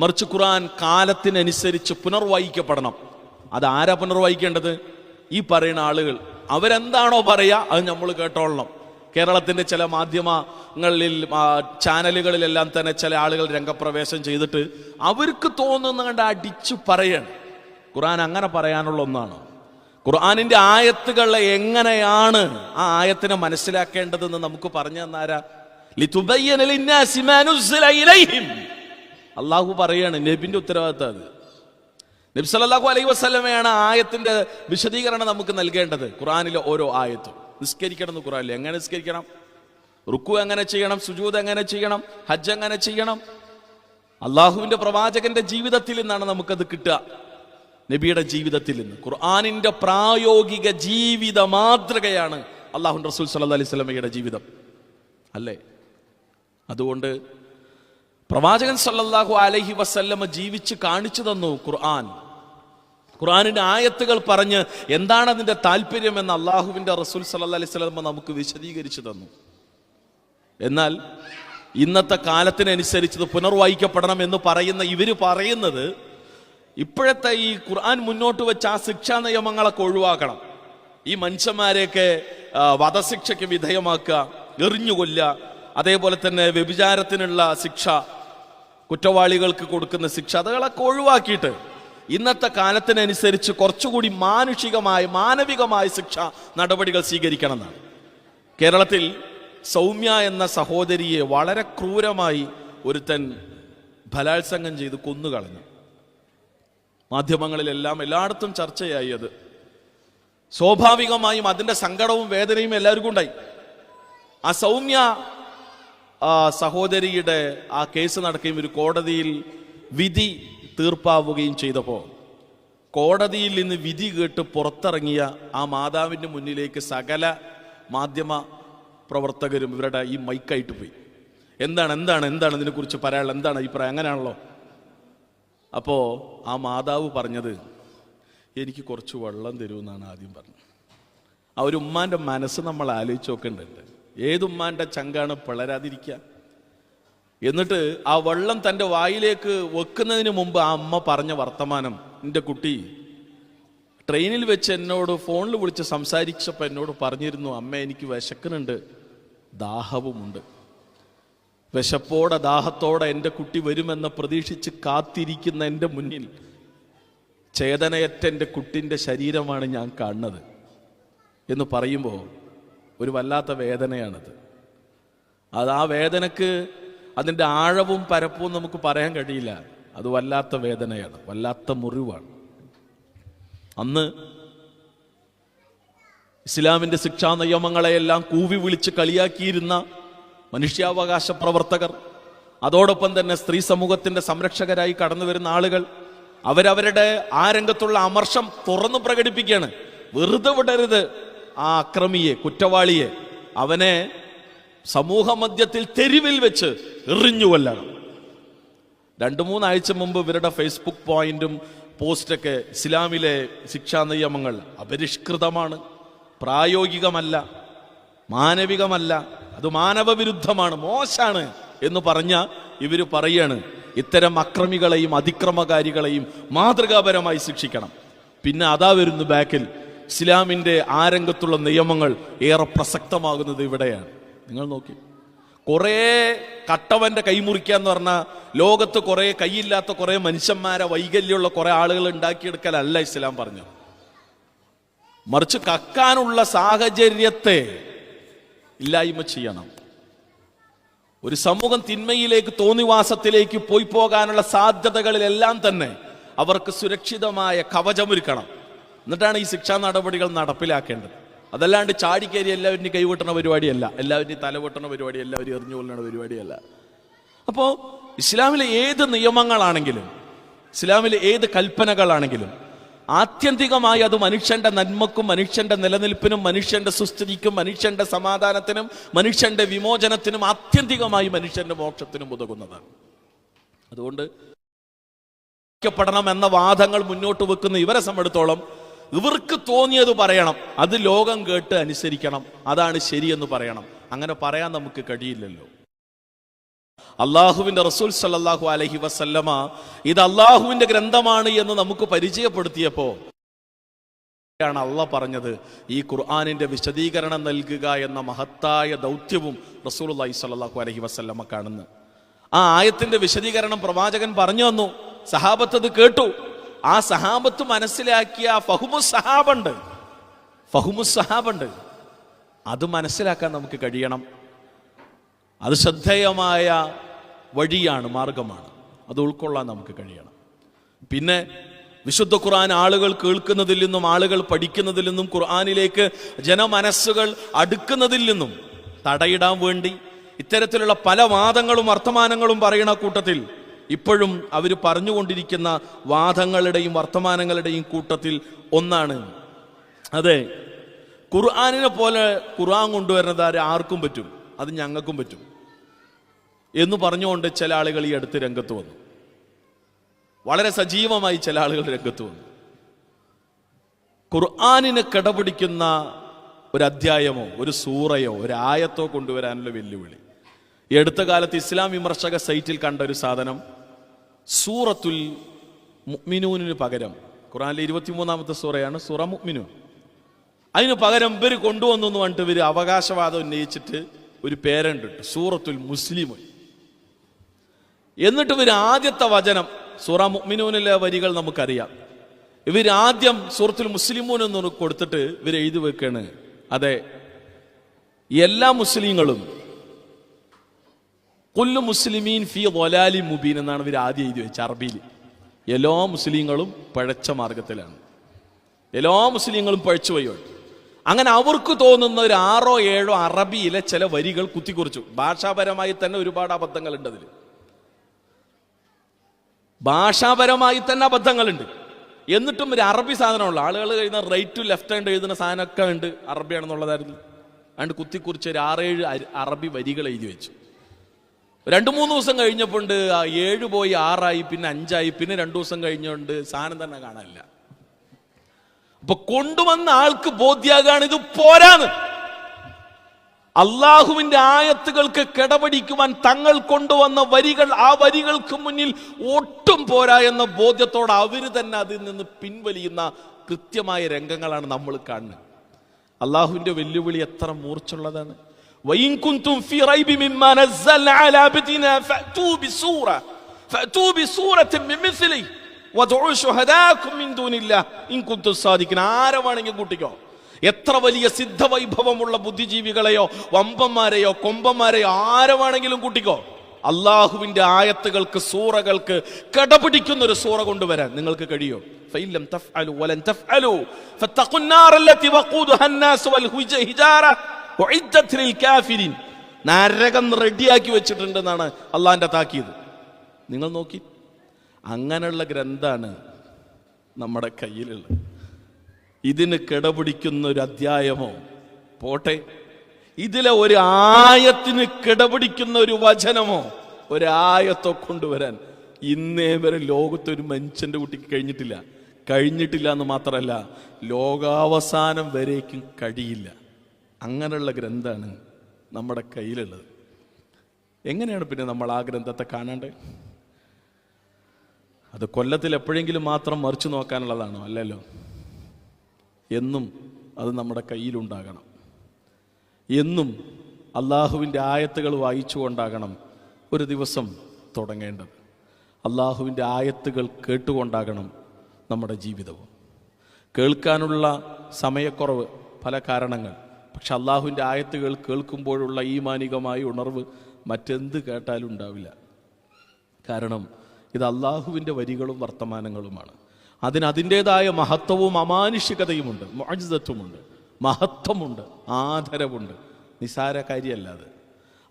മറിച്ച് ഖുർആൻ കാലത്തിനനുസരിച്ച് പുനർവായിക്കപ്പെടണം. അതാരാ പുനർവായിക്കേണ്ടത്? ഈ പറയുന്ന ആളുകൾ. അവരെന്താണോ പറയുക അത് നമ്മൾ കേട്ടോളണം. കേരളത്തിന്റെ ചില മാധ്യമങ്ങളിൽ, ചാനലുകളിലെല്ലാം തന്നെ ചില ആളുകൾ രംഗപ്രവേശം ചെയ്തിട്ട് അവർക്ക് തോന്നുന്ന കണ്ട് അടിച്ചു പറയണം. ഖുർആൻ അങ്ങനെ പറയാനുള്ള ഒന്നാണ്. ഖുർആനിന്റെ ആയത്തുകളെ എങ്ങനെയാണ് ആ ആയത്തിനെ മനസ്സിലാക്കേണ്ടതെന്ന് നമുക്ക് പറഞ്ഞു തന്നാരാ? ലിതുബയ്യന ലിന്നാസി മാ നുസ്സില ഇലൈഹിം. അള്ളാഹു പറയാണ്, നബിന്റെ ഉത്തരവാദിത്തം അത്. നബി സല്ലല്ലാഹു അലൈഹി വസല്ലമയാണ് ആയത്തിന്റെ വിശദീകരണം നമുക്ക് നൽകേണ്ടത്. ഖുർആനിലെ ഓരോ ആയത്തും നിസ്കരിക്കണം എന്ന് ഖുർആനിൽ എങ്ങനെ നിസ്കരിക്കണം, റുക്കു എങ്ങനെ ചെയ്യണം, സുജൂദ് എങ്ങനെ ചെയ്യണം, ഹജ്ജ് എങ്ങനെ ചെയ്യണം, അള്ളാഹുവിന്റെ പ്രവാചകന്റെ ജീവിതത്തിൽ നിന്നാണ് നമുക്കത് കിട്ടുക. നബിയുടെ ജീവിതത്തിൽ നിന്ന് ഖുർആനിന്റെ പ്രായോഗിക ജീവിത മാതൃകയാണ് അള്ളാഹുവിന്റെ റസൂൽ സല്ലല്ലാഹു അലൈഹി വസല്ലമയുടെ ജീവിതം അല്ലേ? അതുകൊണ്ട് പ്രവാചകൻ സല്ലല്ലാഹു അലൈഹി വസല്ലമ ജീവിച്ച് കാണിച്ചു തന്നു ഖുർആനിന്റെ ആയത്തുകൾ പറഞ്ഞ് എന്താണ് അതിന്റെ താല്പര്യം എന്ന് അള്ളാഹുവിന്റെ റസൂൽ സല്ലല്ലാഹു അലൈഹി വസല്ലമ നമുക്ക് വിശദീകരിച്ചു തന്നു. എന്നാൽ ഇന്നത്തെ കാലത്തിനനുസരിച്ച് പുനർവായിക്കപ്പെടണം എന്ന് പറയുന്ന ഇവര് പറയുന്നത് ഇപ്പോഴത്തെ ഈ ഖുർആൻ മുന്നോട്ട് വെച്ച ആ ശിക്ഷാ നിയമങ്ങളൊക്കെ ഒഴിവാക്കണം, ഈ മനുഷ്യന്മാരെയൊക്കെ വധശിക്ഷയ്ക്ക് വിധേയമാക്കുക, എറിഞ്ഞുകൊല്ലുക, അതേപോലെ തന്നെ വ്യഭിചാരത്തിനുള്ള ശിക്ഷ, കുറ്റവാളികൾക്ക് കൊടുക്കുന്ന ശിക്ഷ, അതുകളൊക്കെ ഒഴിവാക്കിയിട്ട് ഇന്നത്തെ കാലത്തിനനുസരിച്ച് കുറച്ചുകൂടി മാനവികമായ ശിക്ഷ നടപടികൾ സ്വീകരിക്കണം എന്നാണ്. കേരളത്തിൽ സൗമ്യ എന്ന സഹോദരിയെ വളരെ ക്രൂരമായി ഒരുത്തൻ ബലാത്സംഗം ചെയ്ത് കൊന്നുകളഞ്ഞു. മാധ്യമങ്ങളിലെല്ലാം എല്ലായിടത്തും ചർച്ചയായി അത്. സ്വാഭാവികമായും അതിന്റെ സങ്കടവും വേദനയും എല്ലാവർക്കും ഉണ്ടായി. ആ സൗമ്യ സഹോദരിയുടെ ആ കേസ് നടക്കുകയും ഒരു കോടതിയിൽ വിധി തീർപ്പാവുകയും ചെയ്തപ്പോൾ കോടതിയിൽ നിന്ന് വിധി കേട്ട് പുറത്തിറങ്ങിയ ആ മാതാവിന്റെ മുന്നിലേക്ക് സകല മാധ്യമ പ്രവർത്തകരും ഇവരുടെ ഈ മൈക്കായിട്ട് പോയി. എന്താണ് ഇതിനെക്കുറിച്ച് പറയാനുള്ള, എന്താണ് അഭിപ്രായം, അങ്ങനെയാണല്ലോ. അപ്പോ ആ മാതാവ് പറഞ്ഞത്, എനിക്ക് കുറച്ച് വെള്ളം തരുമെന്നാണ് ആദ്യം പറഞ്ഞത്. ആ ഒരു ഉമ്മാന്റെ മനസ്സ് നമ്മൾ ആലോചിച്ച് നോക്കേണ്ടതുണ്ട്. ഏതുമ്മാന്റെ ചങ്കാണ് പിളരാതിരിക്കുക? എന്നിട്ട് ആ വെള്ളം തൻ്റെ വായിലേക്ക് വെക്കുന്നതിന് മുമ്പ് ആ അമ്മ പറഞ്ഞ വർത്തമാനം, എൻ്റെ കുട്ടി ട്രെയിനിൽ വെച്ച് എന്നോട് ഫോണിൽ വിളിച്ച് സംസാരിച്ചപ്പോൾ എന്നോട് പറഞ്ഞിരുന്നു, അമ്മ എനിക്ക് വിശക്കുന്നുണ്ട്, ദാഹവുമുണ്ട്. വിശപ്പോടെ ദാഹത്തോടെ എൻ്റെ കുട്ടി വരുമെന്ന് പ്രതീക്ഷിച്ച് കാത്തിരിക്കുന്ന എൻ്റെ മുന്നിൽ ചേതനയറ്റ എൻ്റെ കുട്ടിൻ്റെ ശരീരമാണ് ഞാൻ കാണുന്നത് എന്ന് പറയുമ്പോൾ ഒരു വല്ലാത്ത വേദനയാണത്. അത് ആ വേദനക്ക് അതിൻ്റെ ആഴവും പരപ്പും നമുക്ക് പറയാൻ കഴിയില്ല. അത് വല്ലാത്ത വേദനയാണ്, വല്ലാത്ത മുറിവാണ്. അന്ന് ഇസ്ലാമിന്റെ ശിക്ഷാ നിയമങ്ങളെയെല്ലാം കൂവി വിളിച്ച് കളിയാക്കിയിരുന്ന മനുഷ്യാവകാശ പ്രവർത്തകർ, അതോടൊപ്പം തന്നെ സ്ത്രീ സമൂഹത്തിന്റെ സംരക്ഷകരായി കടന്നു വരുന്ന ആളുകൾ, അവരവരുടെ ആ രംഗത്തുള്ള അമർഷം തുറന്നു പ്രകടിപ്പിക്കുകയാണ്. വെറുതെ വിടരുത് ആ അക്രമിയെ, കുറ്റവാളിയെ. അവനെ സമൂഹ മധ്യത്തിൽ തെരുവിൽ വെച്ച് എറിഞ്ഞുകൊല്ലണം. 2-3 ആഴ്ച മുമ്പ് ഇവരുടെ ഫേസ്ബുക്ക് പോയിന്റും പോസ്റ്റൊക്കെ ഇസ്ലാമിലെ ശിക്ഷാ നിയമങ്ങൾ അപരിഷ്കൃതമാണ്, പ്രായോഗികമല്ല, മാനവികമല്ല, അത് മാനവവിരുദ്ധമാണ്, മോശാണ് എന്ന് പറഞ്ഞ ഇവര് പറയാണ് ഇത്തരം അക്രമികളെയും അതിക്രമകാരികളെയും മാതൃകാപരമായി ശിക്ഷിക്കണം. പിന്നെ അതാ വരുന്നു ബാക്കിൽ ഇസ്ലാമിന്റെ ആ രംഗത്തുള്ള നിയമങ്ങൾ ഏറെ പ്രസക്തമാകുന്നത് ഇവിടെയാണ്. നിങ്ങൾ നോക്കി, കുറേ കട്ടവന്റെ കൈമുറിക്കുക എന്ന് പറഞ്ഞാൽ ലോകത്ത് കുറെ കൈയില്ലാത്ത കുറെ മനുഷ്യന്മാരെ, വൈകല്യമുള്ള കുറെ ആളുകൾ ഉണ്ടാക്കിയെടുക്കലല്ല ഇസ്ലാം പറഞ്ഞു. മറിച്ച് കക്കാനുള്ള സാഹചര്യത്തെ ഇല്ലായ്മ ചെയ്യണം. ഒരു സമൂഹം തിന്മയിലേക്ക്, തോന്നിവാസത്തിലേക്ക് പോയി പോകാനുള്ള സാധ്യതകളിലെല്ലാം തന്നെ അവർക്ക് സുരക്ഷിതമായ കവചമൊരുക്കണം. എന്നിട്ടാണ് ഈ ശിക്ഷാ നടപടികൾ നടപ്പിലാക്കേണ്ടത്. അതല്ലാണ്ട് ചാടിക്കേരി എല്ലാവരുടെയും കൈവെട്ടുന്ന പരിപാടിയല്ല, എല്ലാവരുടെയും തലവെട്ടുന്ന പരിപാടി, എല്ലാവരും എറിഞ്ഞു കൊല്ലുന്ന പരിപാടിയല്ല. അപ്പോൾ ഇസ്ലാമിലെ ഏത് നിയമങ്ങളാണെങ്കിലും, ഇസ്ലാമിലെ ഏത് കൽപ്പനകളാണെങ്കിലും ആത്യന്തികമായി അത് മനുഷ്യന്റെ നന്മക്കും, മനുഷ്യന്റെ നിലനിൽപ്പിനും, മനുഷ്യന്റെ സുസ്ഥിതിക്കും, മനുഷ്യന്റെ സമാധാനത്തിനും, മനുഷ്യന്റെ വിമോചനത്തിനും, ആത്യന്തികമായി മനുഷ്യന്റെ മോക്ഷത്തിനും ഉതകുന്നതാണ്. അതുകൊണ്ട് പഠനം എന്ന വാദങ്ങൾ മുന്നോട്ട് വെക്കുന്ന ഇവരെ സംബന്ധിച്ചിടത്തോളം ഇവർക്ക് തോന്നിയത് പറയണം, അത് ലോകം കേട്ട് അനുസരിക്കണം, അതാണ് ശരിയെന്ന് പറയണം. അങ്ങനെ പറയാൻ നമുക്ക് കഴിയില്ലല്ലോ. അള്ളാഹുവിന്റെ റസൂൽ സല്ലല്ലാഹു അലൈഹി വസല്ലമ ഇത് അള്ളാഹുവിന്റെ ഗ്രന്ഥമാണ് എന്ന് നമുക്ക് പരിചയപ്പെടുത്തിയപ്പോ ാണ് അള്ളാഹ് പറഞ്ഞത് ഈ ഖുർആനിന്റെ വിശദീകരണം നൽകുക എന്ന മഹത്തായ ദൗത്യവും റസൂലുള്ളാഹി സ്വല്ലല്ലാഹു അലൈഹി വസല്ലമ കാണുന്നു. ആ ആയത്തിന്റെ വിശദീകരണം പ്രവാചകൻ പറഞ്ഞു തന്നു. സഹാബത്ത് അത് കേട്ടു. ആ സഹാബത്ത് മനസ്സിലാക്കിയ ഫഹ്മുസ് സഹാബുണ്ട്, അത് മനസ്സിലാക്കാൻ നമുക്ക് കഴിയണം. അത് ശ്രദ്ധേയമായ വഴിയാണ്, മാർഗമാണ്. അത് ഉൾക്കൊള്ളാൻ നമുക്ക് കഴിയണം. പിന്നെ വിശുദ്ധ ഖുർആൻ ആളുകൾ കേൾക്കുന്നതിൽ നിന്നും, ആളുകൾ പഠിക്കുന്നതിൽ നിന്നും, ഖുർആനിലേക്ക് ജനമനസ്സുകൾ അടുക്കുന്നതിൽ നിന്നും തടയിടാൻ വേണ്ടി ഇത്തരത്തിലുള്ള പല വാദങ്ങളും വർത്തമാനങ്ങളും പറയുന്ന കൂട്ടത്തിൽ ഇപ്പോഴും അവർ പറഞ്ഞുകൊണ്ടിരിക്കുന്ന വാദങ്ങളുടെയും വർത്തമാനങ്ങളുടെയും കൂട്ടത്തിൽ ഒന്നാണ്, അതെ, ഖുർആനിനെ പോലെ ഖുർആൻ കൊണ്ടുവരുന്നത് ആർക്കും പറ്റും, അത് ഞങ്ങൾക്കും പറ്റും എന്ന് പറഞ്ഞുകൊണ്ട് ചില ആളുകൾ ഈ അടുത്ത് രംഗത്ത് വന്നു. വളരെ സജീവമായി ചില ആളുകൾ രംഗത്ത് വന്നു. ഖുർആനിന് കിടപിടിക്കുന്ന ഒരു അധ്യായമോ ഒരു സൂറയോ ഒരു ആയത്തോ കൊണ്ടുവരാനുള്ള വെല്ലുവിളി. ഈ അടുത്ത കാലത്ത് ഇസ്ലാം വിമർശക സൈറ്റിൽ കണ്ട ഒരു സാധനം, സൂറത്തുൽ മുഅ്മിനൂനിന് പകരം, ഖുർആനിലെ 23-ാമത്തെ സൂറയാണ് സൂറ മുഅ്മിനൂൻ, അതിന് പകരം ഇവർ കൊണ്ടുവന്നു എന്ന് പറഞ്ഞിട്ട് ഇവർ അവകാശവാദം ഉന്നയിച്ചിട്ട് ഒരു പേരുണ്ട്, സൂറത്തുൽ മുസ്ലിമൂൻ. എന്നിട്ട് ഇവർ ആദ്യത്തെ വചനം, സൂറ മുഅ്മിനൂനിലെ വരികൾ നമുക്കറിയാം, ഇവരാദ്യം സൂറത്തുൽ മുസ്ലിമൂൻ എന്ന് കൊടുത്തിട്ട് ഇവർ എഴുതി വെക്കാണ്, അതെ, എല്ലാ മുസ്ലിങ്ങളും കുല്ലു മുസ്ലിമീൻ ഫീ ളലാലി മുബീൻ എന്നാണ് ഇവർ ആദ്യം എഴുതി വെച്ചത് അറബിയിൽ. എല്ലാ മുസ്ലിങ്ങളും പഴച്ച മാർഗത്തിലാണ്, എല്ലാ മുസ്ലിങ്ങളും പഴച്ചു പോയി. അങ്ങനെ അവർക്ക് തോന്നുന്ന ഒരു 6 or 7 അറബിയിലെ ചില വരികൾ കുത്തിക്കുറിച്ചു. ഭാഷാപരമായി തന്നെ ഒരുപാട് അബദ്ധങ്ങളുണ്ട് അതിൽ, ഭാഷാപരമായി തന്നെ അബദ്ധങ്ങളുണ്ട്. എന്നിട്ടും ഒരു അറബി സാധനമുള്ള ആളുകൾ കഴിയുന്ന റൈറ്റ് ടു ലെഫ്റ്റ് ഹാൻഡ് എഴുതുന്ന സാധനമൊക്കെ ഉണ്ട് അറബിയാണെന്നുള്ളതായിരുന്നു. അതുകൊണ്ട് കുത്തിക്കുറിച്ച് ഒരു 6-7 അറബി വരികൾ എഴുതി വെച്ചു. 2-3 ദിവസം കഴിഞ്ഞപ്പോണ്ട് 7 പോയി 6 ആയി, പിന്നെ 5 ആയി, പിന്നെ 2 ദിവസം കഴിഞ്ഞുകൊണ്ട് സാധനം തന്നെ കാണാനില്ല. അപ്പൊ കൊണ്ടുവന്ന ആൾക്ക് ബോധ്യാകാണ് ഇത് പോരാന്ന്. അള്ളാഹുവിന്റെ ആയത്തുകൾക്ക് കിടപിടിക്കുവാൻ തങ്ങൾ കൊണ്ടുവന്ന വരികൾ, ആ വരികൾക്ക് മുന്നിൽ ഒട്ടും പോരാ എന്ന ബോധ്യത്തോടെ അവര് തന്നെ അതിൽ നിന്ന് പിൻവലിയുന്ന കൃത്യമായ രംഗങ്ങളാണ് നമ്മൾ കാണുന്നത്. അള്ളാഹുവിന്റെ വെല്ലുവിളി എത്ര മൂർച്ചുള്ളതാണ്. وَإِن كُنتُمْ فِي رَيْبٍ مِّمَّا نَزَّلْنَا عَلَىٰ عَبْدِنَا فَأْتُوا بِسُورَةٍ مِّن مِّثْلِهِ وَادْعُوا شُهَدَاءَكُم مِّن دُونِ اللَّهِ إِن كُنتُمْ صَادِقِينَ. ആരെ വേണമെങ്കിൽ കൂട്ടിക്കോ, എത്ര വലിയ സിദ്ധവൈഭവമുള്ള ബുദ്ധിജീവികളെയോ വമ്പന്മാരെയോ കൊമ്പന്മാരെയോ ആരെ വേണമെങ്കിലും കൂട്ടിക്കോ, അള്ളാഹുവിന്റെ ആയത്തുകൾക്ക് സൂറകൾക്ക് കിടപിടിക്കുന്ന ഒരു സൂറ കൊണ്ടുവരാൻ നിങ്ങൾക്ക് കഴിയോ? فَإِلَّمْ تَفْعَلُوا وَلَنْ تَفْعَلُوا فَاتَّقُوا النَّارَ الَّتِي وَقُودُهَا النَّاسُ وَالْحِجَارَةُ ഉഇദ്ദത് ലിൽ കാഫിരീൻ. നരകം റെഡിയാക്കി വെച്ചിട്ടുണ്ടെന്നാണ് അള്ളാഹിന്റെ താക്കീത്. നിങ്ങൾ നോക്കി, അങ്ങനെയുള്ള ഗ്രന്ഥാണ് നമ്മുടെ കയ്യിലുള്ളത്. ഇതിന് കിടപിടിക്കുന്ന ഒരു അധ്യായമോ പോട്ടെ, ഇതിലെ ഒരു ആയത്തിന് കിടപിടിക്കുന്ന ഒരു വചനമോ ഒരായത്തോ കൊണ്ടുവരാൻ ഇന്നേ വരെ ലോകത്തൊരു മനുഷ്യന്റെ കുട്ടിക്ക് കഴിഞ്ഞിട്ടില്ല എന്ന് മാത്രമല്ല, ലോകാവസാനം വരേക്കും കഴിയില്ല. അങ്ങനെയുള്ള ഗ്രന്ഥാണ് നമ്മുടെ കയ്യിലുള്ളത്. എങ്ങനെയാണ് പിന്നെ നമ്മൾ ആ ഗ്രന്ഥത്തെ കാണേണ്ടത്? അത് കൊല്ലത്തിൽ എപ്പോഴെങ്കിലും മാത്രം മറിച്ചു നോക്കാനുള്ളതാണോ? അല്ലല്ലോ. എന്നും അത് നമ്മുടെ കയ്യിലുണ്ടാകണം. എന്നും അള്ളാഹുവിൻ്റെ ആയത്തുകൾ വായിച്ചുകൊണ്ടാകണം ഒരു ദിവസം തുടങ്ങേണ്ടത്. അള്ളാഹുവിൻ്റെ ആയത്തുകൾ കേട്ടുകൊണ്ടാകണം നമ്മുടെ ജീവിതവും. കേൾക്കാനുള്ള സമയക്കുറവ്, പല കാരണങ്ങൾ. പക്ഷെ അള്ളാഹുവിൻ്റെ ആയത്തുകൾ കേൾക്കുമ്പോഴുള്ള ഈമാനികമായ ഉണർവ് മറ്റെന്ത് കേട്ടാലും ഉണ്ടാവില്ല. കാരണം ഇത് അള്ളാഹുവിൻ്റെ വരികളും വർത്തമാനങ്ങളുമാണ്. അതിന് അതിൻ്റെതായ മഹത്വവും അമാനുഷികതയുമുണ്ട്, മുഅ്ജിസത്തുമുണ്ട്, മഹത്വമുണ്ട്, ആദരവുണ്ട്. നിസാര കാര്യമല്ലാതെ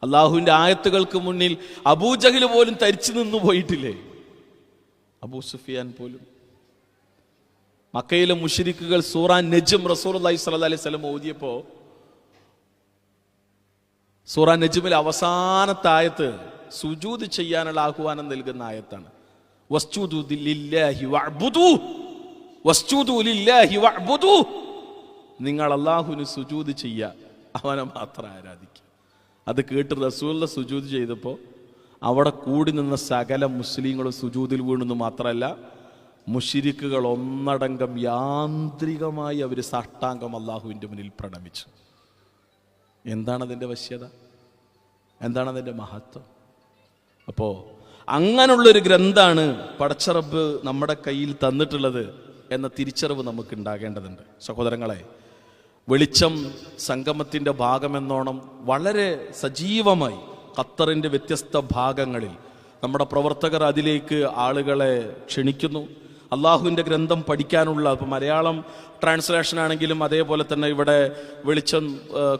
അള്ളാഹുവിൻ്റെ ആയത്തുകൾക്ക് മുന്നിൽ അബൂജഹൽ പോലും തരിച്ചു നിന്നു പോയിട്ടില്ലേ? അബൂ സുഫിയാൻ പോലും. മക്കയിലെ മുശ്രിക്കുകൾ സൂറ നജ്ം റസൂലുള്ളാഹി സ്വല്ലല്ലാഹി അലൈഹി വസല്ലം ഓതിയപ്പോ സൂറ നജ്മിലെ അവസാനത്തെ ആയത്ത് സുജൂദ് ചെയ്യാനുള്ള ആഹ്വാനം നൽകുന്ന ആയത്താണ്. വസ്ജുദു ലില്ലാഹി വഅ്ബുദൂ, വസ്ജുദു ലില്ലാഹി വഅ്ബുദൂ. നിങ്ങൾ അല്ലാഹുവിന് സുജൂദ് ചെയ്യുക, അവനെ മാത്രം ആരാധിക്കുക. അത് കേട്ട് റസൂലുള്ളാഹി സുജൂദ് ചെയ്തപ്പോൾ അവിടെ കൂടി നിന്ന സകല മുസ്ലിങ്ങളും സുജൂദിൽ വീണെന്ന് മാത്രമല്ല, മുശ്രിക്കുകൾ ഒന്നടങ്കം യാന്ത്രികമായി അവർ സാഷ്ടാംഗം അള്ളാഹുവിൻ്റെ മുന്നിൽ പ്രണമിച്ചു. എന്താണ് അതിൻ്റെ വശ്യത? എന്താണ് അതിൻ്റെ മഹത്വം? അപ്പോൾ അങ്ങനെയുള്ളൊരു ഗ്രന്ഥാണ് പടച്ചറബ് നമ്മുടെ കയ്യിൽ തന്നിട്ടുള്ളത് എന്ന തിരിച്ചറിവ് നമുക്ക് ഉണ്ടാകേണ്ടതുണ്ട്. സഹോദരങ്ങളെ, വെളിച്ചം സംഗമത്തിൻ്റെ ഭാഗമെന്നോണം വളരെ സജീവമായി ഖത്തറിൻ്റെ വ്യത്യസ്ത ഭാഗങ്ങളിൽ നമ്മുടെ പ്രവർത്തകർ അതിലേക്ക് ആളുകളെ ക്ഷണിക്കുന്നു. അള്ളാഹുവിൻ്റെ ഗ്രന്ഥം പഠിക്കാനുള്ള, ഇപ്പോൾ മലയാളം ട്രാൻസ്ലേഷൻ ആണെങ്കിലും അതേപോലെ തന്നെ ഇവിടെ വെളിച്ചം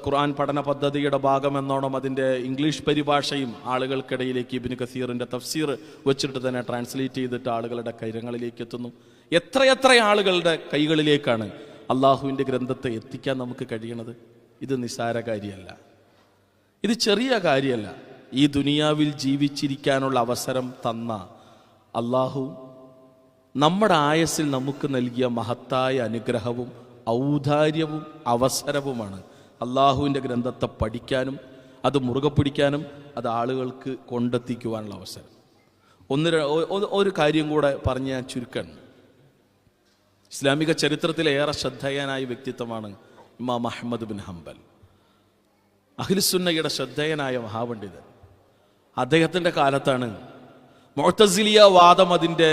ഖുർആൻ പഠന പദ്ധതിയുടെ ഭാഗമെന്നോണം അതിൻ്റെ ഇംഗ്ലീഷ് പരിഭാഷയും ആളുകൾക്കിടയിലേക്ക് ഇബ്നു കസീറിൻ്റെ തഫ്സീർ വെച്ചിട്ട് തന്നെ ട്രാൻസ്ലേറ്റ് ചെയ്തിട്ട് ആളുകളുടെ കൈകളിലേക്ക് എത്തുന്നു. എത്രയെത്ര ആളുകളുടെ കൈകളിലേക്കാണ് അള്ളാഹുവിൻ്റെ ഗ്രന്ഥത്തെ എത്തിക്കാൻ നമുക്ക് കഴിയണത്. ഇത് നിസ്സാര കാര്യമല്ല, ഇത് ചെറിയ കാര്യമല്ല. ഈ ദുനിയാവിൽ ജീവിച്ചിരിക്കാനുള്ള അവസരം തന്ന അള്ളാഹു നമ്മുടെ ആയസ്സിൽ നമുക്ക് നൽകിയ മഹത്തായ അനുഗ്രഹവും ഔദാര്യവും അവസരവുമാണ് അള്ളാഹുവിൻ്റെ ഗ്രന്ഥത്തെ പഠിക്കാനും അത് മുറുകെ പിടിക്കാനും അത് ആളുകൾക്ക് കൊണ്ടെത്തിക്കുവാനുള്ള അവസരം. ഒരു കാര്യം കൂടെ പറഞ്ഞ് ഞാൻ ചുരുക്കാൻ. ഇസ്ലാമിക ചരിത്രത്തിലെ ഏറെ ശ്രദ്ധേയനായ വ്യക്തിത്വമാണ് ഇമാം അഹ്മദ് ബിൻ ഹംബൽ, അഹ്ലുസുന്നയുടെ ശ്രദ്ധേയനായ മഹാപണ്ഡിതൻ. അദ്ദേഹത്തിൻ്റെ കാലത്താണ് മുഅ്തസിലിയ വാദം അതിൻ്റെ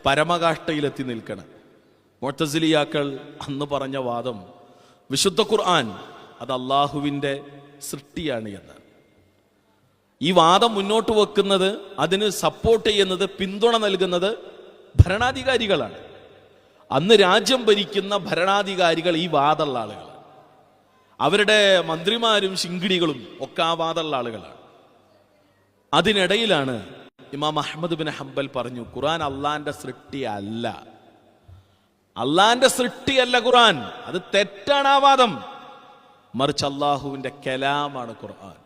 പരമകാഷ്ഠയിലെത്തി നിൽക്കണം. മുഅ്തസിലിയാക്കൾ അന്ന് പറഞ്ഞ വാദം വിശുദ്ധ ഖുർആൻ അത് അള്ളാഹുവിൻ്റെ സൃഷ്ടിയാണ് എന്നാണ്. ഈ വാദം മുന്നോട്ട് വെക്കുന്നത്, അതിന് സപ്പോർട്ട് ചെയ്യുന്നത്, പിന്തുണ നൽകുന്നത് ഭരണാധികാരികളാണ്. അന്ന് രാജ്യം ഭരിക്കുന്ന ഭരണാധികാരികൾ ഈ വാദമുള്ള ആളുകളാണ്. അവരുടെ മന്ത്രിമാരും ശിങ്കിടികളും ഒക്കെ ആ വാദമുള്ള ആളുകളാണ്. അതിനിടയിലാണ് ഇമാം അഹ്മദ് ബിൻ ഹംബൽ പറഞ്ഞു, ഖുർആൻ അള്ളാന്റെ സൃഷ്ടി അല്ല, അള്ളാന്റെ സൃഷ്ടിയല്ല ഖുർആൻ, അത് തെറ്റാണ് ആ വാദം. മറിച്ച് അള്ളാഹുവിന്റെ കലാമാണ് ഖുർആൻ,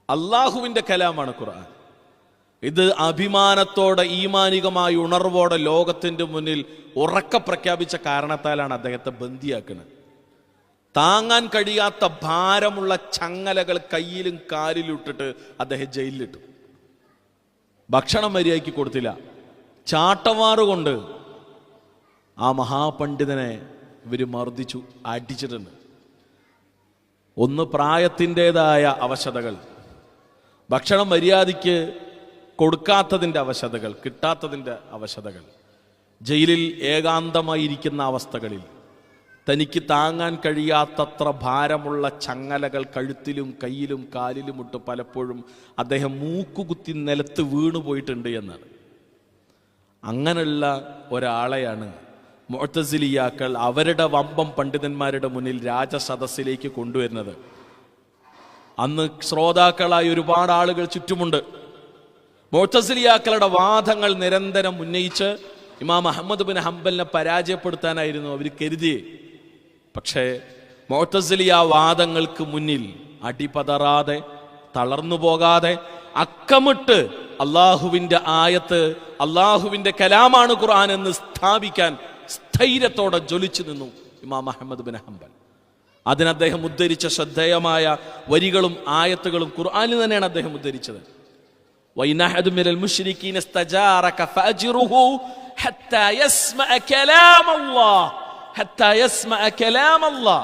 അള്ളാഹുവിന്റെ കലാമാണ് ഖുർആൻ. ഇത് അഭിമാനത്തോടെ ഈമാനികമായ ഉണർവോടെ ലോകത്തിന്റെ മുന്നിൽ ഉറക്കെ പ്രഖ്യാപിച്ച കാരണത്താലാണ് അദ്ദേഹത്തെ ബന്ദിയാക്കുന്നത്. താങ്ങാൻ കഴിയാത്ത ഭാരമുള്ള ചങ്ങലകൾ കയ്യിലും കാലിലും ഇട്ടിട്ട് അദ്ദേഹം ജയിലിലിട്ടു. ഭക്ഷണം മര്യാദയ്ക്ക് കൊടുത്തില്ല. ചാട്ടവാറുകൊണ്ട് ആ മഹാപണ്ഡിതനെ ഇവർ മർദ്ദിച്ചു, അടിച്ചിട്ടുണ്ട്. ഒന്ന് പ്രായത്തിൻ്റെതായ അവശതകൾ, ഭക്ഷണം മര്യാദയ്ക്ക് കൊടുക്കാത്തതിൻ്റെ അവശതകൾ, കിട്ടാത്തതിൻ്റെ അവശതകൾ, ജയിലിൽ ഏകാന്തമായിരിക്കുന്ന അവസ്ഥകളിൽ തനിക്ക് താങ്ങാൻ കഴിയാത്തത്ര ഭാരമുള്ള ചങ്ങലകൾ കഴുത്തിലും കയ്യിലും കാലിലും ഇട്ട് പലപ്പോഴും അദ്ദേഹം മൂക്കുകുത്തി നിലത്ത് വീണുപോയിട്ടുണ്ട് എന്നാണ്. അങ്ങനെയുള്ള ഒരാളെയാണ് മുഅ്തസിലിയാക്കൾ അവരുടെ വമ്പം പണ്ഡിതന്മാരുടെ മുന്നിൽ രാജസദസ്സിലേക്ക് കൊണ്ടുവരുന്നത്. അന്ന് ശ്രോതാക്കളായി ഒരുപാട് ആളുകൾ ചുറ്റുമുണ്ട്. മുഅ്തസിലിയാക്കളുടെ വാദങ്ങൾ നിരന്തരം ഉന്നയിച്ച് ഇമാം അഹ്മദ് ബിൻ ഹംബലിനെ പരാജയപ്പെടുത്താനായിരുന്നു അവർ കരുതിയേ. പക്ഷേ മുഅ്തസിലിയ വാദങ്ങൾക്ക് മുന്നിൽ അടിപതറാതെ, തളർന്നു പോകാതെ, അക്കമിട്ട് അള്ളാഹുവിന്റെ ആയത്ത് അള്ളാഹുവിന്റെ കലാമാണ് ഖുർആൻ എന്ന് സ്ഥാപിക്കാൻ സ്ഥൈര്യത്തോടെ ജ്വലിച്ചു നിന്നു ഇമാം അഹ്മദ് ബിൻ ഹംബൽ. അതിന് അദ്ദേഹം ഉദ്ധരിച്ച ശ്രദ്ധേയമായ വരികളും ആയത്തുകളും ഖുർആനിൽ തന്നെയാണ് അദ്ദേഹം ഉദ്ധരിച്ചത്. وَإِنْ أَحَدٌ مِّنَ الْمُشْرِكِينَ اسْتَجَارَكَ فَأَجِرْهُ حَتَّى يَسْمَعَ كَلَامَ اللَّهِ حَتَّى يَسْمَعَ كَلَامَ اللَّهِ.